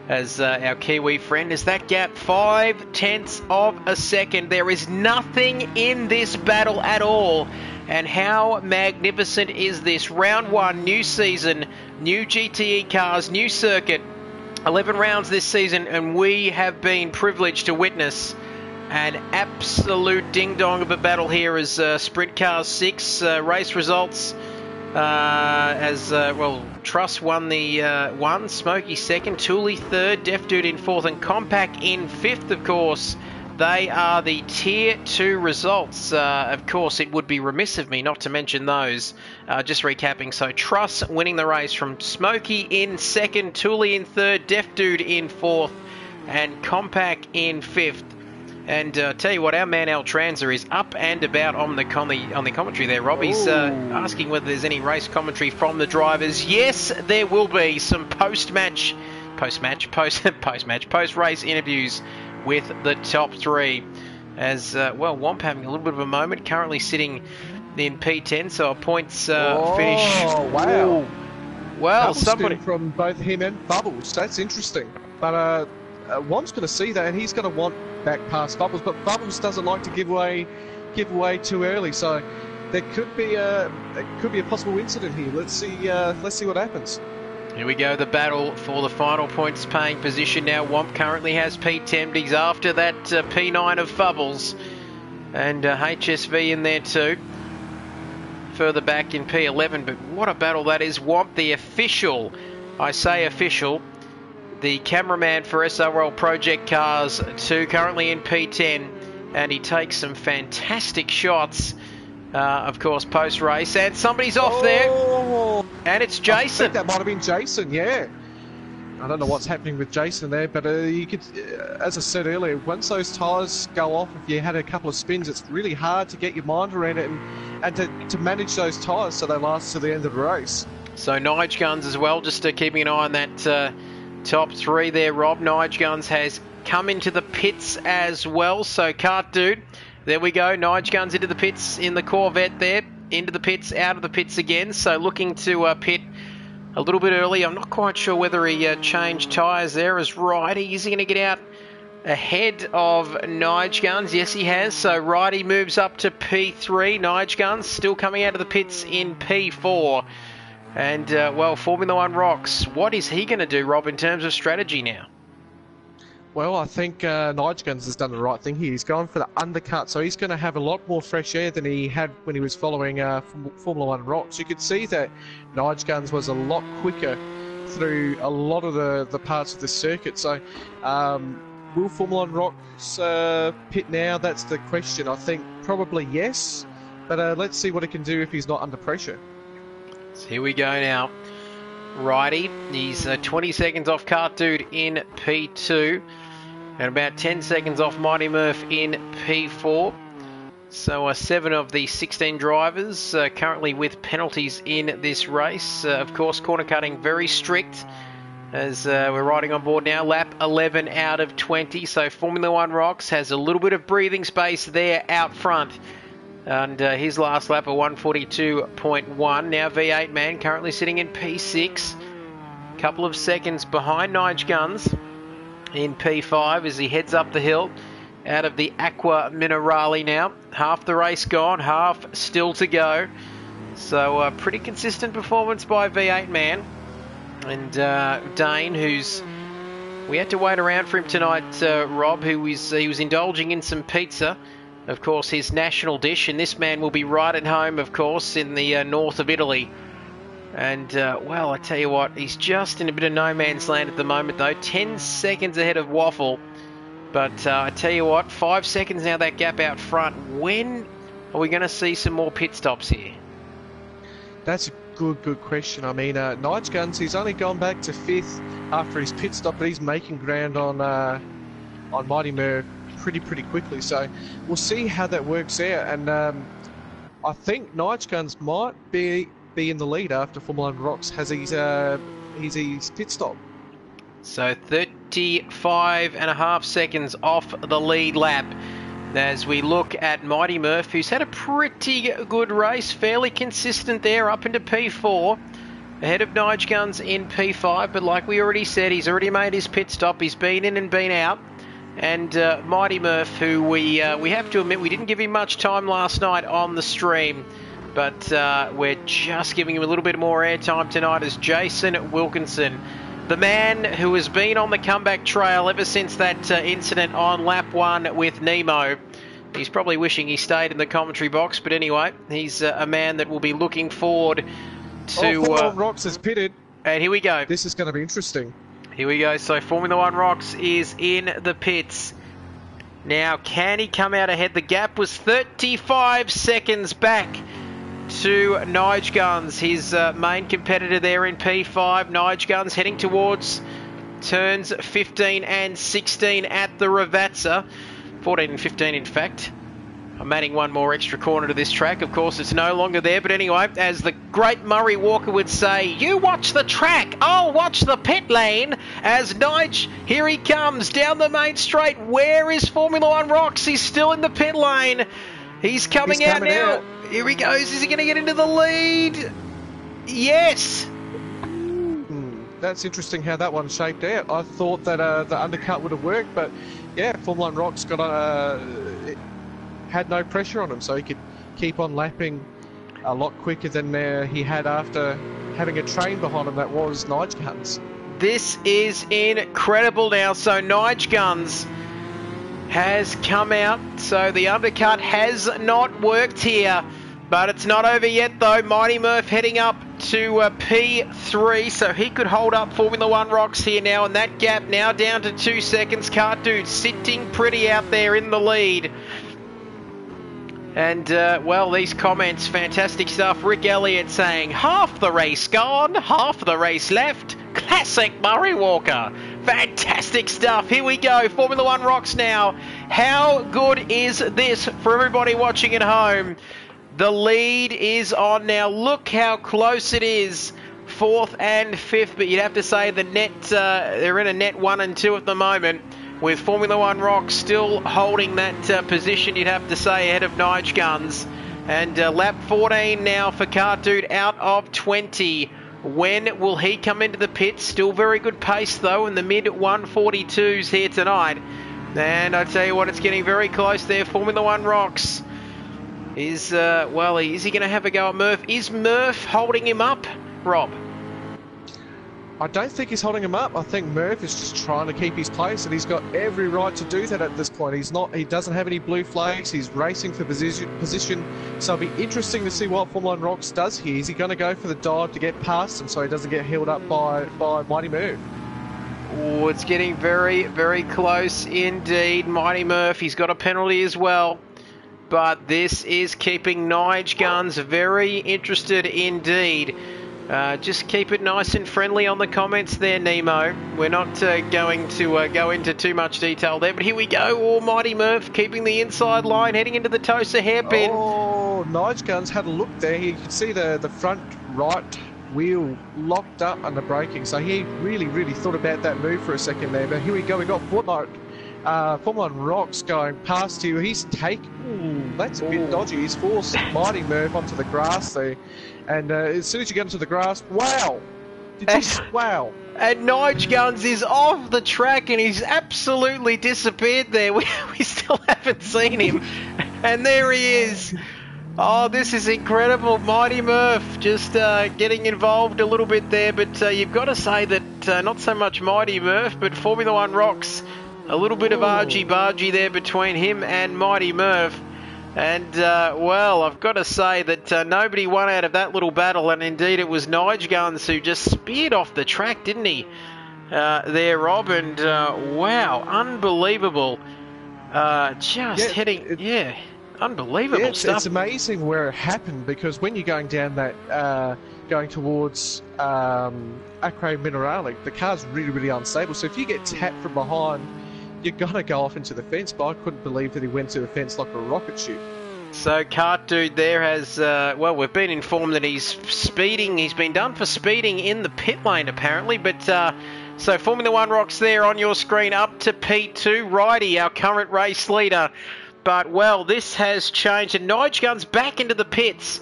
as our Kiwi friend. Is that gap 0.5 of a second? There is nothing in this battle at all. And how magnificent is this? Round 1, new season, new GTE cars, new circuit, 11 rounds this season, and we have been privileged to witness an absolute ding-dong of a battle here as Sprint Cars 6 race results. Well, Truss won the 1, Smokey 2nd, Tooley 3rd, Def Dude in 4th, and Compact in 5th, of course. They are the Tier 2 results. Of course, it would be remiss of me not to mention those. Just recapping, so Truss winning the race from Smokey in 2nd, Tooley in 3rd, Def Dude in 4th, and Compact in 5th. And tell you what, our man Al Transer is up and about on the commentary there, Rob. He's asking whether there's any race commentary from the drivers. Yes, there will be some post-race interviews with the top 3. as, well, Womp having a little bit of a moment, currently sitting in P10, so a points finish. Oh, wow. Ooh. Well, Double somebody... spin from both him and Bubbles. That's interesting. But Womp's going to see that, and he's going to want back past Bubbles. But Bubbles doesn't like to give away too early, so there could be a possible incident here. Let's see what happens. Here we go, the battle for the final points paying position now. Womp currently has P10, but he's after that P9 of Bubbles, and HSV in there too. Further back in P11, but what a battle that is. Womp, the official, I say official, the cameraman for SRL Project Cars 2, currently in P10, and he takes some fantastic shots, of course, post-race, and somebody's off there, and it's Jason. I think that might have been Jason, yeah. I don't know what's happening with Jason there, but you could, as I said earlier, once those tyres go off, if you had a couple of spins, it's really hard to get your mind around it and to manage those tyres so they last to the end of the race. So Nige Guns as well, just keeping an eye on that top three there, Rob. Nige Guns has come into the pits as well, so Kart Dude, there we go, Nige Guns into the pits in the Corvette there, into the pits, out of the pits again, so looking to pit a little bit early. I'm not quite sure whether he changed tyres there as Righty. Is he going to get out ahead of Nige Guns? Yes, he has. So Righty moves up to P3. Nige Guns still coming out of the pits in P4. And, well, Formula One rocks. What is he going to do, Rob, in terms of strategy now? Well, I think Nige Guns has done the right thing here. He's gone for the undercut, so he's going to have a lot more fresh air than he had when he was following Formula One rocks. You could see that Nige Guns was a lot quicker through a lot of the parts of the circuit. So, will Formula One rocks pit now? That's the question. I think probably yes, but let's see what he can do if he's not under pressure. So here we go now. Righty, he's 20 seconds off Kart Dude in P2 and about 10 seconds off Mighty Murph in P4. So 7 of the 16 drivers currently with penalties in this race. Of course, corner cutting very strict as we're riding on board now. Lap 11 out of 20. So Formula One Rocks has a little bit of breathing space there out front. And his last lap, a 142.1. Now V8 Man currently sitting in P6. Couple of seconds behind Nige Guns in P5 as he heads up the hill out of the Aqua Minerale now. Half the race gone, half still to go. So pretty consistent performance by V8 Man. And Dane, who's... We had to wait around for him tonight, Rob, he was indulging in some pizza. Of course, his national dish, and this man will be right at home, of course, in the north of Italy. And, well, I tell you what, he's just in a bit of no man's land at the moment, though. 10 seconds ahead of Waffle. But I tell you what, 5 seconds now, that gap out front. When are we going to see some more pit stops here? That's a good question. I mean, Nige Guns, he's only gone back to 5th after his pit stop, but he's making ground on Mighty Murph pretty quickly, so we'll see how that works out. And I think Nige Guns might be in the lead after Formula One Rocks has his pit stop. So 35.5 seconds off the lead lap as we look at Mighty Murph, who's had a pretty good race, fairly consistent there up into P4 ahead of Nige Guns in P5, but like we already said, he's already made his pit stop, he's been in and been out. And Mighty Murph, who we have to admit we didn't give him much time last night on the stream, but we're just giving him a little bit more airtime tonight as Jason Wilkinson, the man who has been on the comeback trail ever since that incident on lap 1 with Nemo. He's probably wishing he stayed in the commentary box, but anyway, he's a man that will be looking forward to... Formula One Rocks has pitted. And here we go. This is going to be interesting. Here we go. So Formula One Rocks is in the pits. Now, can he come out ahead? The gap was 35 seconds back to Nige Guns, his main competitor there in P5. Nige Guns heading towards turns 15 and 16 at the Ravazza. 14 and 15, in fact. I'm adding one more extra corner to this track. Of course, it's no longer there. But anyway, as the great Murray Walker would say, you watch the track, I'll watch the pit lane. As Nige, here he comes down the main straight. Where is Formula One Rocks? He's still in the pit lane. He's coming out now. Here he goes. Is he going to get into the lead? Yes. That's interesting how that one shaped out. I thought that the undercut would have worked, but yeah, Formula One Rocks had no pressure on him, so he could keep on lapping a lot quicker than he had after having a train behind him that was Nige Guns. This is incredible now. So Nige Guns has come out, so the undercut has not worked here, but it's not over yet though. Mighty Murph heading up to P3, so he could hold up Formula One Rocks here now, and that gap now down to 2 seconds. Cart Dude sitting pretty out there in the lead. And, well, these comments, fantastic stuff. Rick Elliott saying, half the race gone, half the race left. Classic Murray Walker. Fantastic stuff. Here we go. Formula One Rocks now. How good is this for everybody watching at home? The lead is on now. Look how close it is. 4th and 5th, but you'd have to say the net, they're in a net 1 and 2 at the moment, with Formula One Rocks still holding that position, you'd have to say, ahead of Nige Guns. And lap 14 now for Cart Dude out of 20. When will he come into the pits? Still very good pace, though, in the mid-142s here tonight. And I tell you what, it's getting very close there. Formula One Rocks is, well, is he going to have a go at Murph? Is Murph holding him up, Rob? I don't think he's holding him up. I think Murph is just trying to keep his place, and he's got every right to do that at this point. He doesn't have any blue flags. He's racing for position. So it'll be interesting to see what Formula One Rocks does here. Is he going to go for the dive to get past him so he doesn't get held up by Mighty Murph? Oh, it's getting very, very close indeed. Mighty Murph, he's got a penalty as well. But this is keeping Nige Guns very interested indeed. Just keep it nice and friendly on the comments there, Nemo. We're not going to go into too much detail there, but here we go. Almighty Murph keeping the inside line, heading into the Tosa hairpin. Oh, Nige Guns had a look there. You could see the front right wheel locked up under braking, so he really thought about that move for a second there. But here we go. We got Formula One Rocks going past you. He's that's a bit dodgy. He's forced Mighty Murph onto the grass there. And as soon as you get into the grass, wow! Wow! And Nige Guns is off the track, and he's absolutely disappeared there. We still haven't seen him. And there he is. Oh, this is incredible. Mighty Murph just getting involved a little bit there. But you've got to say that not so much Mighty Murph, but Formula One Rocks. A little bit of argy-bargy there between him and Mighty Murph. And, well, I've got to say that nobody won out of that little battle, and indeed it was Nige Guns who just speared off the track, didn't he, there, Rob? And, wow, unbelievable. Unbelievable stuff. It's amazing where it happened, because when you're going down that, going towards Acre Mineralic, the car's really unstable. So if you get tapped from behind, you're going to go off into the fence, but I couldn't believe that he went to the fence like a rocket ship. So Cart Dude there has, well, we've been informed that he's speeding. He's been done for speeding in the pit lane, apparently. But, so Formula One Rocks there on your screen, up to P2. Righty, our current race leader. But, well, this has changed. And Nige Guns back into the pits.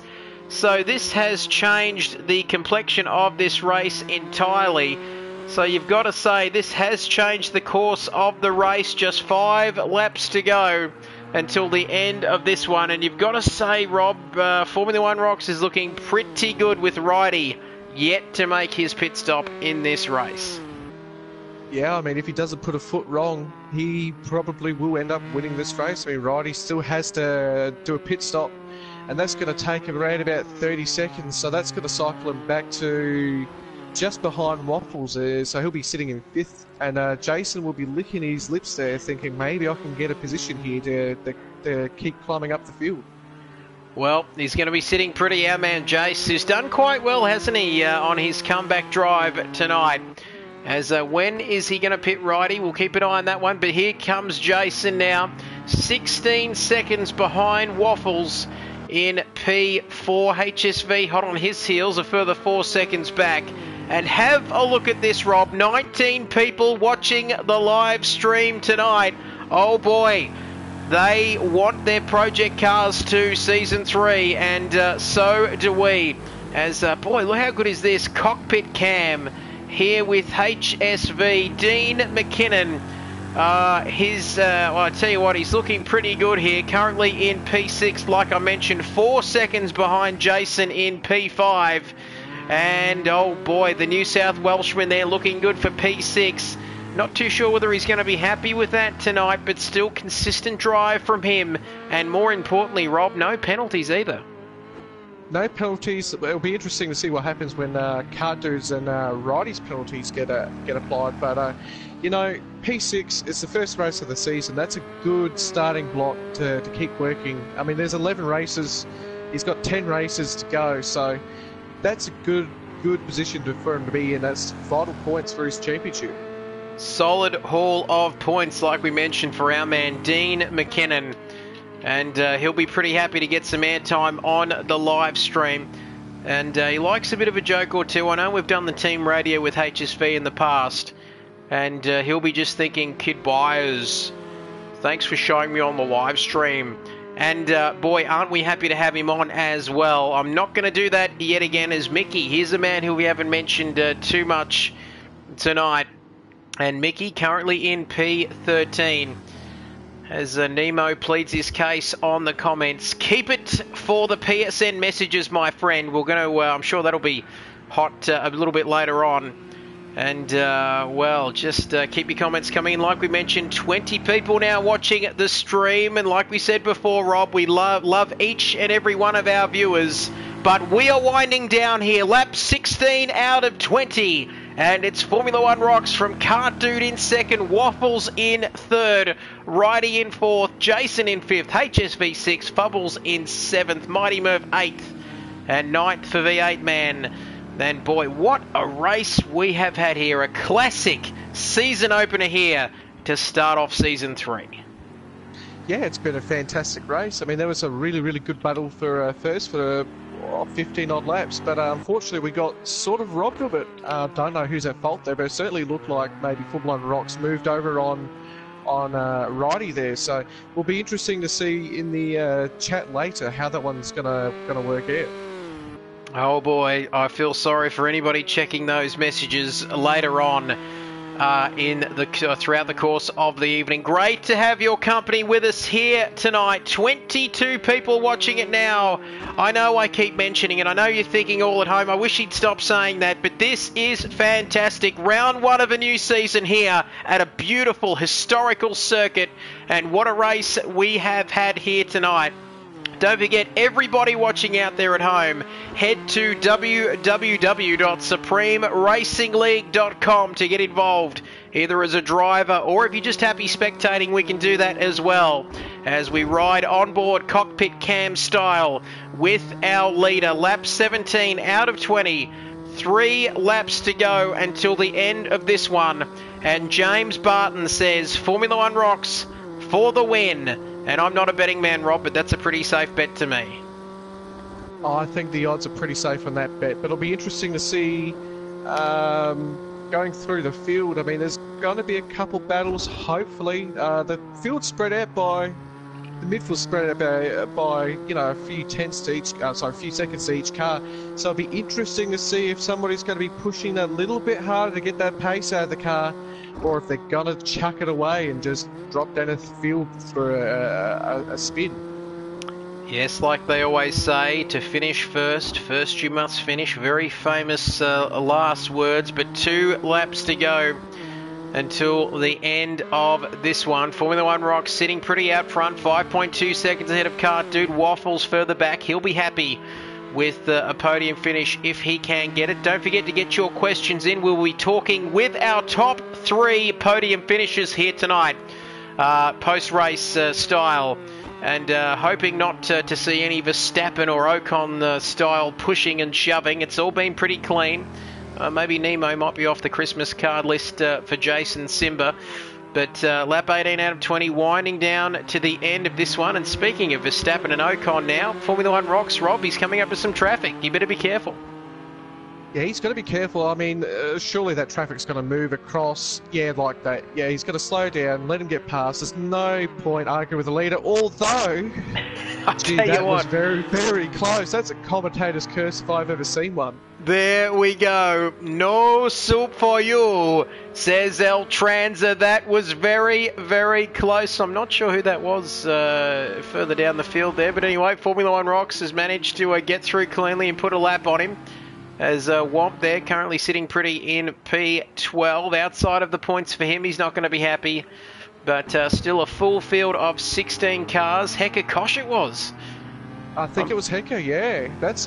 So this has changed the complexion of this race entirely. So you've got to say this has changed the course of the race. Just 5 laps to go until the end of this one. And you've got to say, Rob, Formula One Rocks is looking pretty good with Righty yet to make his pit stop in this race. Yeah, I mean, if he doesn't put a foot wrong, he probably will end up winning this race. I mean, Righty still has to do a pit stop, and that's going to take around about 30 seconds. So that's going to cycle him back to just behind Waffles, so he'll be sitting in 5th, and Jason will be licking his lips there, thinking maybe I can get a position here to keep climbing up the field. Well, he's going to be sitting pretty, our man Jace, who's done quite well, hasn't he, on his comeback drive tonight. As when is he going to pit righty? We'll keep an eye on that one. But here comes Jason now. 16 seconds behind Waffles in P4. HSV hot on his heels, a further 4 seconds back. And have a look at this, Rob. 19 people watching the live stream tonight. Oh boy, they want their project cars to Season 3, and so do we. As, boy, look how good is this? Cockpit cam here with HSV. Dean McKinnon. Well, I tell you what, he's looking pretty good here. Currently in P6, like I mentioned, 4 seconds behind Jason in P5. And, oh boy, the New South Welshman there looking good for P6. Not too sure whether he's going to be happy with that tonight, but still consistent drive from him. And more importantly, Rob, no penalties either. No penalties. It'll be interesting to see what happens when car dudes and righties penalties get applied. But, you know, P6 is the first race of the season. That's a good starting block to keep working. I mean, there's 11 races. He's got 10 races to go. So that's a good position for him to be in. That's vital points for his championship. Solid haul of points, like we mentioned, for our man Dean McKinnon. And he'll be pretty happy to get some airtime on the live stream. And he likes a bit of a joke or two. I know we've done the team radio with HSV in the past. And he'll be just thinking, Kid Byers, thanks for showing me on the live stream. And boy, aren't we happy to have him on as well. I'm not going to do that yet again as Mickey. Here's a man who we haven't mentioned too much tonight. And Mickey currently in P13. As Nemo pleads his case on the comments. Keep it for the PSN messages, my friend. We're going to, I'm sure that'll be hot a little bit later on. And, well, just keep your comments coming in. Like we mentioned, 20 people now watching the stream. And like we said before, Rob, we love each and every one of our viewers. But we are winding down here. Lap 16 out of 20. And it's Formula One Rocks from Kart Dude in second, Waffles in third, Righty in fourth, Jason in fifth, HSV 6, Fubbles in seventh, Mighty Murph 8th, and 9th for V8 Man. And boy, what a race we have had here. A classic season opener here to start off Season 3. Yeah, it's been a fantastic race. I mean, there was a really, really good battle for first for 15 odd laps, but unfortunately we got sort of robbed of it. Don't know who's at fault there, but it certainly looked like maybe Formula One Rocks moved over on Righty there. So will be interesting to see in the chat later how that one's gonna work out. Oh boy, I feel sorry for anybody checking those messages later on throughout the course of the evening. Great to have your company with us here tonight. 22 people watching it now. I know I keep mentioning it. I know you're thinking all at home, I wish he'd stop saying that, but this is fantastic. Round one of a new season here at a beautiful historical circuit, and what a race we have had here tonight. Don't forget, everybody watching out there at home, head to www.supremeracingleague.com to get involved, either as a driver or if you're just happy spectating, we can do that as well, as we ride on board cockpit cam style with our leader. Lap 17 out of 20. 3 laps to go until the end of this one. And James Barton says, Formula One Rocks for the win. And I'm not a betting man, Rob, but that's a pretty safe bet to me. I think the odds are pretty safe on that bet, but it'll be interesting to see going through the field. I mean, there's going to be a couple battles, hopefully. The field's spread out by, the midfield's spread out by you know, a few tenths to each, a few seconds to each car. So it'll be interesting to see if somebody's going to be pushing a little bit harder to get that pace out of the car, or if they're going to chuck it away and just drop down the field for a spin. Yes, like they always say, to finish first you must finish. Very famous last words, but 2 laps to go until the end of this one. Formula One Rocks sitting pretty out front, 5.2 seconds ahead of Kart Dude. Waffles further back. He'll be happy with a podium finish if he can get it. Don't forget to get your questions in. We'll be talking with our top 3 podium finishers here tonight, post-race style, and hoping not to see any Verstappen or Ocon style pushing and shoving. It's all been pretty clean. Maybe Nemo might be off the Christmas card list for Jason Simba. But lap 18 out of 20, winding down to the end of this one. And speaking of Verstappen and Ocon now, Formula One rocks, Rob, he's coming up to some traffic. You better be careful. Yeah, he's got to be careful. I mean, surely that traffic's going to move across, like that. Yeah, he's going to slow down, let him get past. There's no point arguing with the leader, although, that was very, very close. That's a commentator's curse if I've ever seen one. There we go. No soup for you, says El Tranza. That was very, very close. I'm not sure who that was further down the field there. But anyway, Formula One Rocks has managed to get through cleanly and put a lap on him. As Womp there currently sitting pretty in P12. Outside of the points for him, he's not going to be happy. But still a full field of 16 cars. Hecker Kosh it was. I think it was Hecker, yeah. That's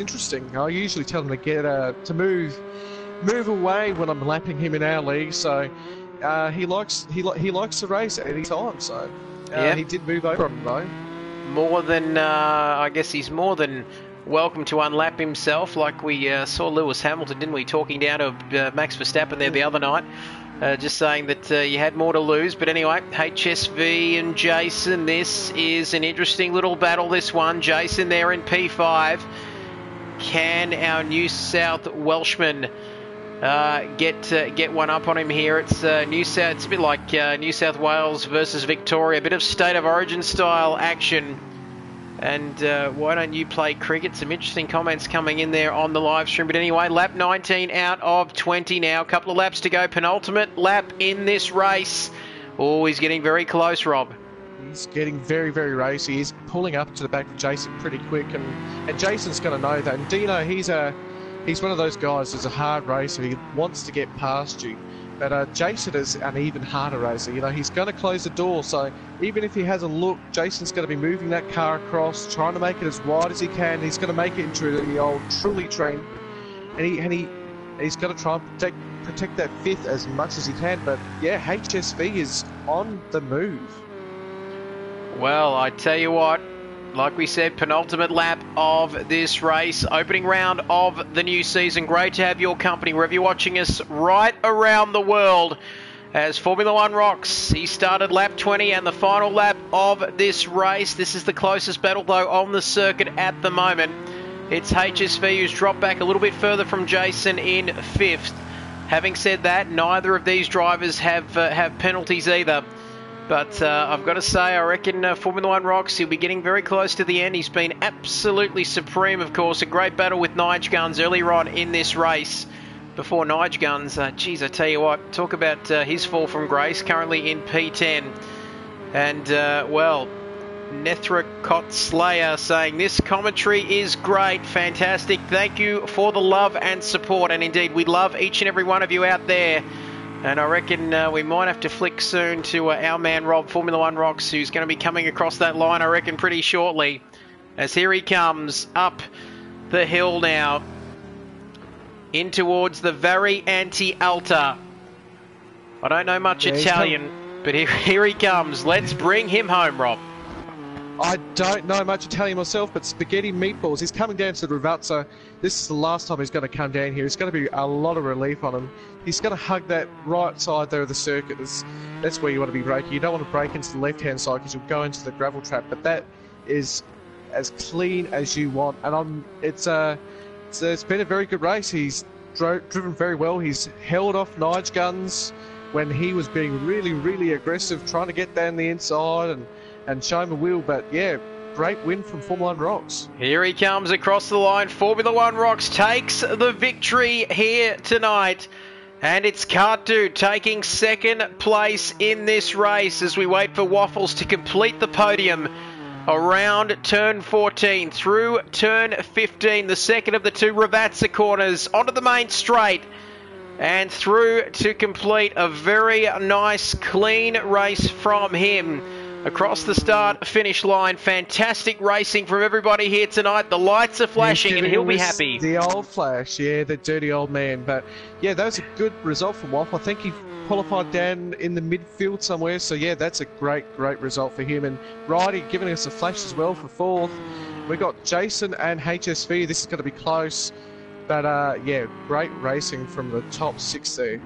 interesting. I usually tell him to get to move away when I'm lapping him in our league. So he likes to race at any time. So he did move over him though. More than I guess he's more than welcome to unlap himself, like we saw Lewis Hamilton, didn't we, talking down to Max Verstappen there the other night, just saying that you had more to lose. But anyway, HSV and Jason, this is an interesting little battle, this one. Jason there in P5. Can our New South Welshman get one up on him here? It's it's a bit like New South Wales versus Victoria, a bit of state of origin style action. And why don't you play cricket? Some interesting comments coming in there on the live stream. But anyway, lap 19 out of 20 now. A couple of laps to go. Penultimate lap in this race. Oh, he's getting very close, Rob. He's getting very, very racy. He's pulling up to the back of Jason pretty quick. And Jason's going to know that. And Dino, he's one of those guys who's a hard racer. He wants to get past you. But Jason is an even harder racer. You know, he's going to close the door. So even if he has a look, Jason's going to be moving that car across, trying to make it as wide as he can. He's going to make it into the old trolley train. And he's going to try and protect that fifth as much as he can. But yeah, HSV is on the move. Well, I tell you what, like we said, penultimate lap of this race, opening round of the new season. Great to have your company wherever you're watching us right around the world as Formula One rocks. He started lap 20 and the final lap of this race. This is the closest battle, though, on the circuit at the moment. It's HSV who's dropped back a little bit further from Jason in fifth. Having said that, neither of these drivers have penalties either. But I've got to say, I reckon Formula One rocks. He'll be getting very close to the end. He's been absolutely supreme, of course. A great battle with Nige Guns earlier on in this race. Before Nige Guns, geez, I tell you what, talk about his fall from grace, currently in P10. And, well, Nethra Cot Slayer saying, this commentary is great, fantastic. Thank you for the love and support. And indeed, we love each and every one of you out there. And I reckon we might have to flick soon to our man Rob, Formula One Rocks, who's going to be coming across that line, I reckon, pretty shortly. As here he comes up the hill now, in towards the Variante Alta. I don't know much Italian, but here he comes. Let's bring him home, Rob. I don't know much Italian myself, but spaghetti meatballs. He's coming down to the Ravazza. This is the last time he's going to come down here. It's going to be a lot of relief on him. He's going to hug that right side there of the circuit. That's where you want to be braking. You don't want to brake into the left-hand side because you'll go into the gravel trap. But that is as clean as you want. And it's been a very good race. He's driven very well. He's held off Nige Guns when he was being really, really aggressive, trying to get down the inside and show him a wheel. But yeah, great win from Formula One Rocks. Here he comes across the line. Formula One Rocks takes the victory here tonight. And it's Cartu taking second place in this race as we wait for Waffles to complete the podium around turn 14 through turn 15. The second of the two Ravazza corners onto the main straight and through to complete a very nice clean race from him. Across the start-finish line. Fantastic racing from everybody here tonight. The lights are flashing and he'll be happy. The old flash, yeah, the dirty old man. But, yeah, that was a good result from Waffle. I think he qualified down in the midfield somewhere. So, yeah, that's a great, great result for him. And Righty giving us a flash as well for fourth. We've got Jason and HSV. This is going to be close. But yeah, great racing from the top 6 there.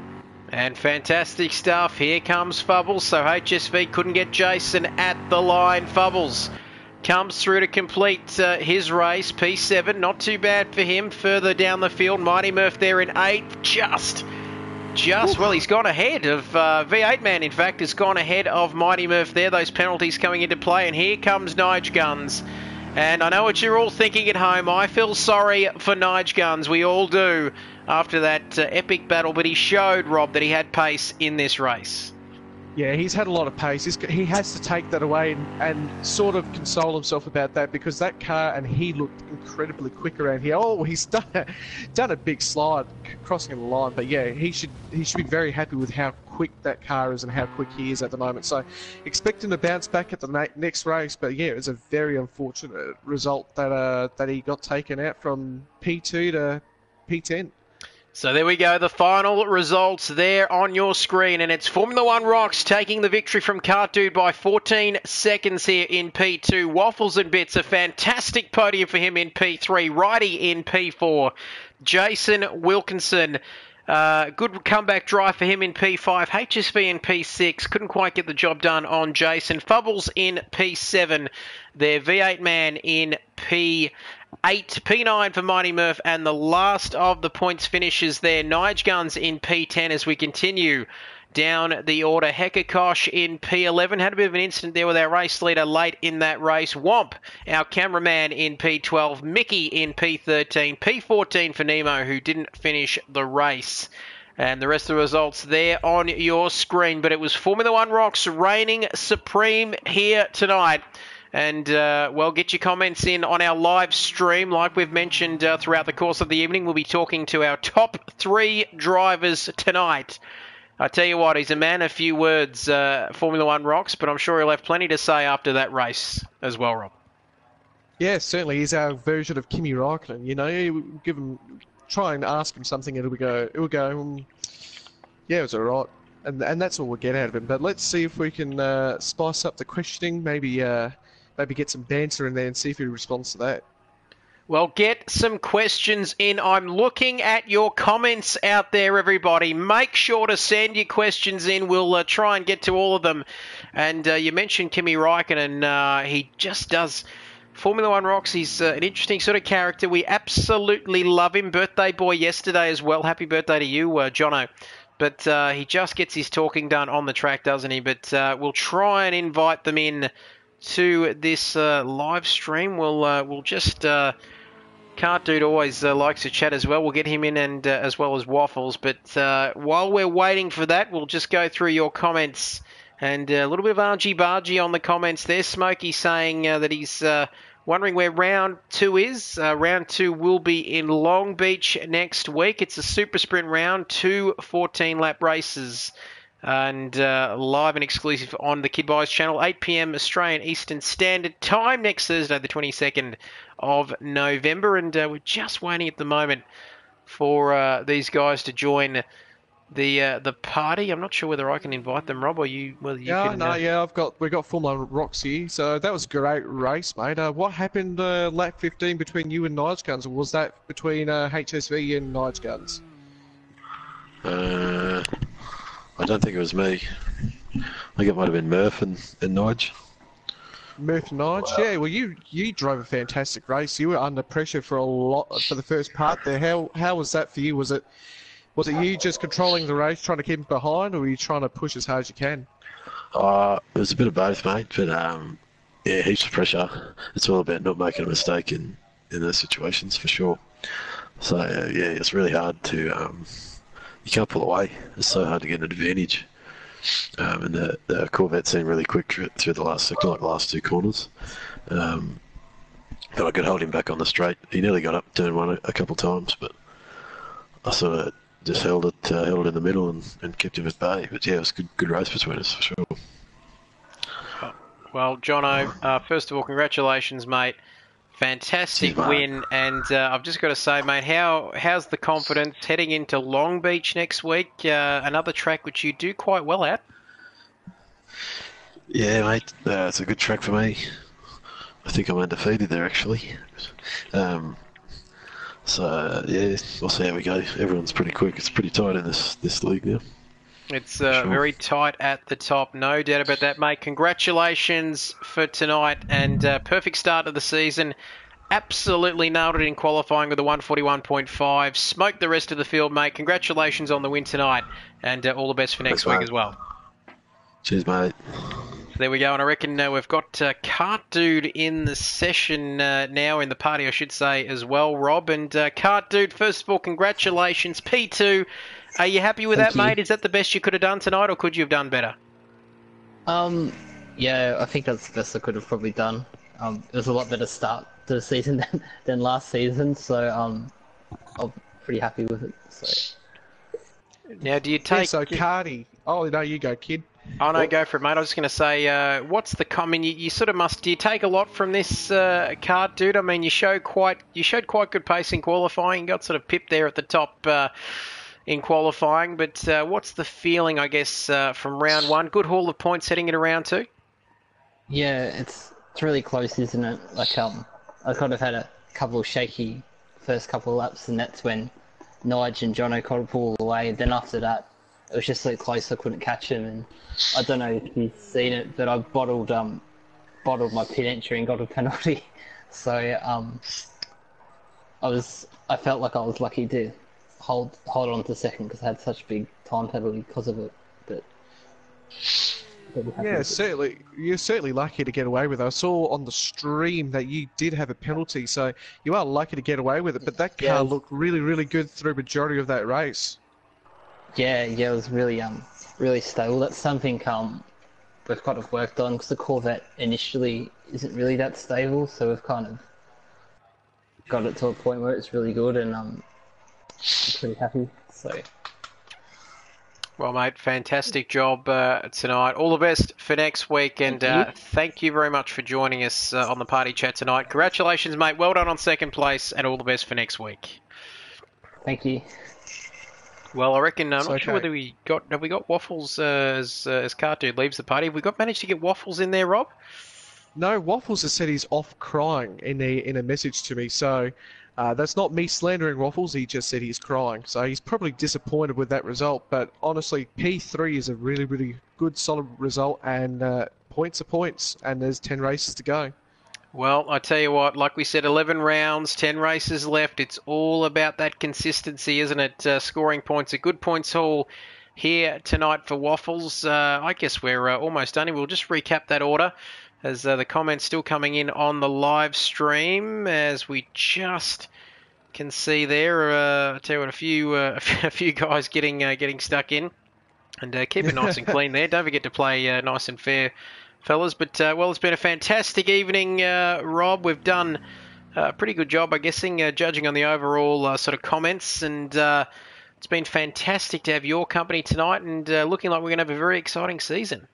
And fantastic stuff. Here comes Fubbles. So HSV couldn't get Jason at the line. Fubbles comes through to complete his race. P7, not too bad for him. Further down the field, Mighty Murph there in 8th. Well, he's gone ahead of V8 Man, in fact, has gone ahead of Mighty Murph there. Those penalties coming into play. And here comes Nige Guns. And I know what you're all thinking at home. I feel sorry for Nige Guns. We all do after that epic battle. But he showed, Rob, that he had pace in this race. Yeah, he's had a lot of pace. He has to take that away and sort of console himself about that, because that car, and he looked incredibly quick around here. Oh, he's done a big slide crossing the line. But yeah, he should be very happy with how quick that car is and how quick he is at the moment. So expect him to bounce back at the next race. But yeah, it's a very unfortunate result that he got taken out from P2 to P10. So there we go, the final results there on your screen, and it's Formula One Rocks taking the victory from Kart Dude by 14 seconds here in P2. Waffles and Bits, a fantastic podium for him in P3. Righty in P4. Jason Wilkinson, good comeback drive for him in P5. HSV in P6, couldn't quite get the job done on Jason. Fubbles in P7. Their V8 Man in P8, P9 for Mighty Murph, and the last of the points finishes there, Nige Guns in P10 as we continue down the order. Hekakosh in P11, had a bit of an incident there with our race leader late in that race. Womp, our cameraman, in P12, Mickey in P13, P14 for Nemo, who didn't finish the race. And the rest of the results there on your screen. But it was Formula One Rocks reigning supreme here tonight. And, well, get your comments in on our live stream. Like we've mentioned throughout the course of the evening, we'll be talking to our top 3 drivers tonight. I tell you what, he's a man of few words, Formula One Rocks, but I'm sure he'll have plenty to say after that race as well, Rob. Yeah, certainly. He's our version of Kimi Raikkonen. You know, try and ask him something, and it will go, yeah, it was all right. And that's all we'll get out of him. But let's see if we can spice up the questioning, maybe get some banter in there and see if he responds to that. Well, get some questions in. I'm looking at your comments out there, everybody. Make sure to send your questions in. We'll try and get to all of them. And you mentioned Kimi Raikkonen. He just does Formula One Rocks. He's an interesting sort of character. We absolutely love him. Birthday boy yesterday as well. Happy birthday to you, Jono. But he just gets his talking done on the track, doesn't he? But we'll try and invite them in to this live stream. We'll just Kart Dude always likes to chat as well. We'll get him in, and as well as Waffles. But while we're waiting for that, we'll just go through your comments, and a little bit of argy-bargy on the comments there. Smokey saying that he's wondering where round 2 is. Round 2 will be in Long Beach next week. It's a super sprint round, 2 14-lap races. And live and exclusive on the Kid Boys channel, 8 p.m. Australian Eastern Standard Time next Thursday, the 22nd of November. And we're just waiting at the moment for these guys to join the party. I'm not sure whether I can invite them, Rob, or whether you can. Yeah, we've got Formula Rocks here. So that was a great race, mate. What happened lap 15 between you and Nige Guns, or was that between HSV and Nige Guns? I don't think it was me. I think it might have been Murph and Nige. Murph and Nige? Yeah, well, you drove a fantastic race. You were under pressure for the first part there. How was that for you? Was it you just controlling the race, trying to keep him behind, or were you trying to push as hard as you can? It was a bit of both, mate. But yeah, heaps of pressure. It's all about not making a mistake in those situations, for sure. So yeah, it's really hard to. You can't pull away. It's so hard to get an advantage. And the Corvette seemed really quick through the last 2 corners. But I could hold him back on the straight. He nearly got up turn 1 a couple of times, but I sort of just held it in the middle and kept him at bay. But yeah, it was a good race between us, for sure. Well, Jono, first of all, congratulations, mate. Fantastic win, and I've just got to say, mate, how's the confidence heading into Long Beach next week? Another track which you do quite well at. Yeah, mate, it's a good track for me. I think I'm undefeated there, actually. So yeah, we'll see how we go. Everyone's pretty quick. It's pretty tight in this league now. It's Sure. very tight at the top, no doubt about that, mate. Congratulations for tonight and perfect start to the season. Absolutely nailed it in qualifying with a 141.5. Smoked the rest of the field, mate. Congratulations on the win tonight and all the best for next week mate. as well. Cheers, mate. There we go, and I reckon we've got Cart Dude in the session now, in the party, I should say, as well, Rob. And Cart Dude, first of all, congratulations. P2, are you happy with Thank that, you. mate? Is that the best you could have done tonight, or could you have done better? Yeah, I think that's the best I could have probably done. It was a lot better start to the season than last season, so I'm pretty happy with it. So Now, do you Yeah, take... so Cardi. Oh, no, you go, kid. Oh, no, go for it, mate. I was just going to say, what's the... I mean, you sort of must... Do you take a lot from this Cart Dude? I mean, you showed quite good pace in qualifying. You got sort of pipped there at the top in qualifying, but what's the feeling, I guess, from round one? Good haul of points heading into round two? yeah, it's really close, isn't it? Like I kind of had a couple of shaky first couple of laps, and that's when Nige and Jono kind of pulled away. And then after that, it was just so close I couldn't catch him. And I don't know if you've seen it, but I bottled my pit entry and got a penalty. So I felt like I was lucky to hold on to second because I had such a big time penalty because of it. But Yeah, certainly. You're certainly lucky to get away with it. I saw on the stream that you did have a penalty, so you are lucky to get away with it. But that car Yeah. looked really, really good through majority of that race. Yeah, it was really stable. That's something we've kind of worked on because the Corvette initially isn't really that stable, so we've kind of got it to a point where it's really good, and I'm pretty happy. So Well, mate, fantastic job tonight. All the best for next week, and thank you very much for joining us on the party chat tonight. Congratulations, mate. Well done on second place, and all the best for next week. thank you. Well, I reckon I'm It's not sure okay. whether have we got Waffles as Cart Dude leaves the party. Have we managed to get Waffles in there, Rob? No, Waffles has said he's off crying in a message to me, so that's not me slandering Waffles. He just said he's crying, so he's probably disappointed with that result. But honestly, P3 is a really, really good, solid result, and points are points, and there's 10 races to go. Well, I tell you what, like we said, 11 rounds, 10 races left. It's all about that consistency, isn't it? Scoring points, a good points haul here tonight for Waffles. I guess we're almost done. We'll just recap that order as the comments still coming in on the live stream, as we just can see there. I tell you what, a few guys getting stuck in, and keep it nice and clean there. Don't forget to play nice and fair, fellas. But well, it's been a fantastic evening, Rob. We've done a pretty good job, I'm guessing, judging on the overall sort of comments, and it's been fantastic to have your company tonight, and looking like we're going to have a very exciting season.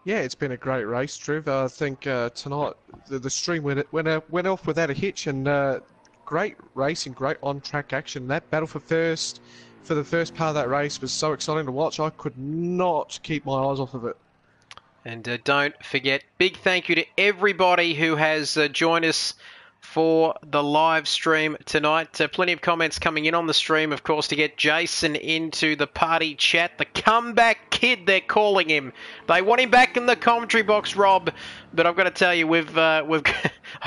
Yeah, it's been a great race, Trev. I think tonight the stream went off without a hitch, and great racing, great on-track action. That battle for the first part of that race was so exciting to watch. I could not keep my eyes off of it. And don't forget, big thank you to everybody who has joined us for the live stream tonight. Plenty of comments coming in on the stream, of course, to get Jason into the party chat. The comeback kid, they're calling him. They want him back in the commentary box, Rob. But I've got to tell you, we've I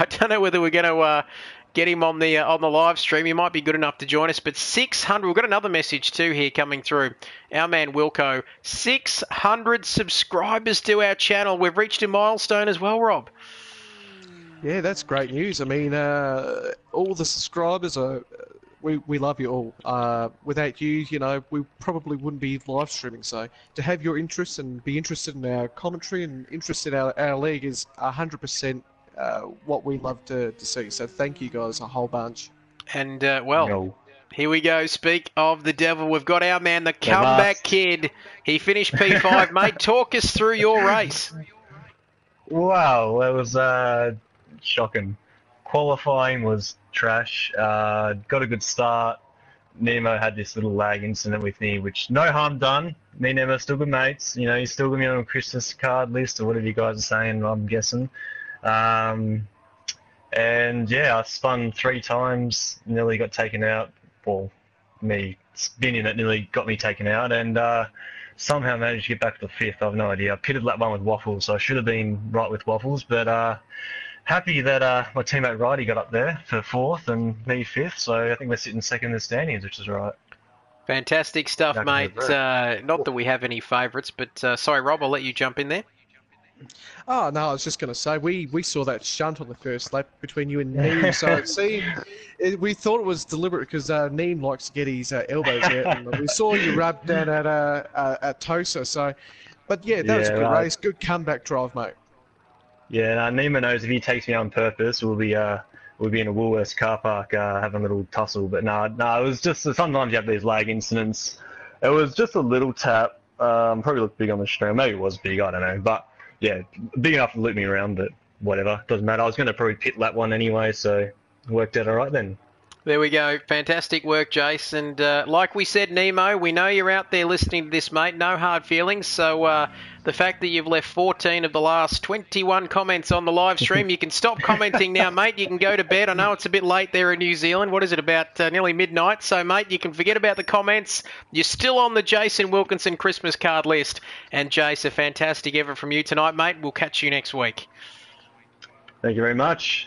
don't know whether we're going to get him on the live stream. He might be good enough to join us. But 600, we've got another message too here coming through. Our man Wilco, 600 subscribers to our channel. We've reached a milestone as well, Rob. Yeah, that's great news. I mean, all the subscribers we love you all. Without you, we probably wouldn't be live streaming. So to have your interest and be interested in our commentary and interested in our league is 100% what we love to see. So thank you guys a whole bunch. And here we go. Speak of the devil. We've got our man, the comeback kid. He finished P5. Mate, talk us through your race. Wow, that was shocking. Qualifying was trash. Got a good start. Nemo had this little lag incident with me, which no harm done. Me and Nemo are still good mates. He's still going to be on a Christmas card list or whatever you guys are saying, I'm guessing. And yeah, I spun 3 times, nearly got taken out. Well, me spinning it nearly got me taken out, and somehow managed to get back to the 5th. I have no idea. I pitted lap 1 with Waffles, so I should have been right with Waffles, but happy that my teammate Righty got up there for 4th and me 5th, so I think we're sitting 2nd in the standings, which is right. Fantastic stuff, mate. Not that we have any favourites, but sorry, Rob, I'll let you jump in there. Oh, no, I was just going to say, we saw that shunt on the first lap between you and Neem, so it seemed, we thought it was deliberate because Neem likes to get his elbows out, and we saw you rub down at Tosa, so, but yeah, that was a good race, good comeback drive, mate. Yeah, Nima knows if he takes me on purpose, we'll be in a Woolworths car park having a little tussle, but no, it was just, sometimes you have these lag incidents. It was just a little tap, probably looked big on the stream, maybe it was big, I don't know, but yeah, big enough to loop me around, but whatever, doesn't matter. I was going to probably pit lap 1 anyway, so it worked out all right then. There we go. Fantastic work, Jace. And like we said, Nemo, we know you're out there listening to this, mate. No hard feelings. So the fact that you've left 14 of the last 21 comments on the live stream, you can stop commenting now, mate. You can go to bed. I know it's a bit late there in New Zealand. What is it, about nearly midnight? So, mate, you can forget about the comments. You're still on the Jason Wilkinson Christmas card list. And, Jace, a fantastic effort from you tonight, mate. We'll catch you next week. Thank you very much.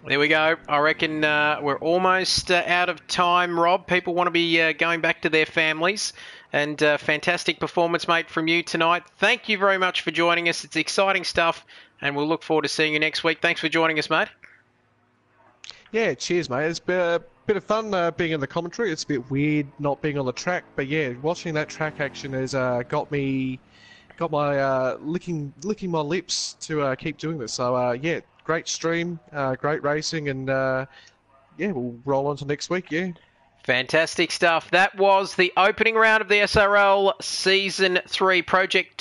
There we go. I reckon we're almost out of time, Rob. People want to be going back to their families. And fantastic performance, mate, from you tonight. Thank you very much for joining us. It's exciting stuff, and we'll look forward to seeing you next week. Thanks for joining us, mate. Yeah, cheers, mate. It's been a bit of fun being in the commentary. It's a bit weird not being on the track, but yeah, watching that track action has got my licking my lips to keep doing this. So yeah. Great stream, great racing, and yeah, we'll roll on to next week, yeah. Fantastic stuff. That was the opening round of the SRL Season 3 Project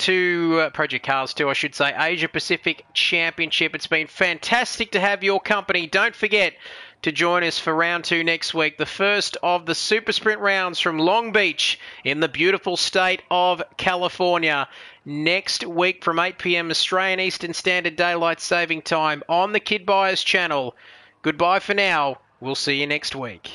Cars 2, I should say, Asia Pacific Championship. It's been fantastic to have your company. Don't forget to join us for round 2 next week, the first of the Super Sprint rounds from Long Beach in the beautiful state of California. Next week from 8 p.m. Australian Eastern Standard Daylight Saving Time on the Kid Buyers channel. Goodbye for now. We'll see you next week.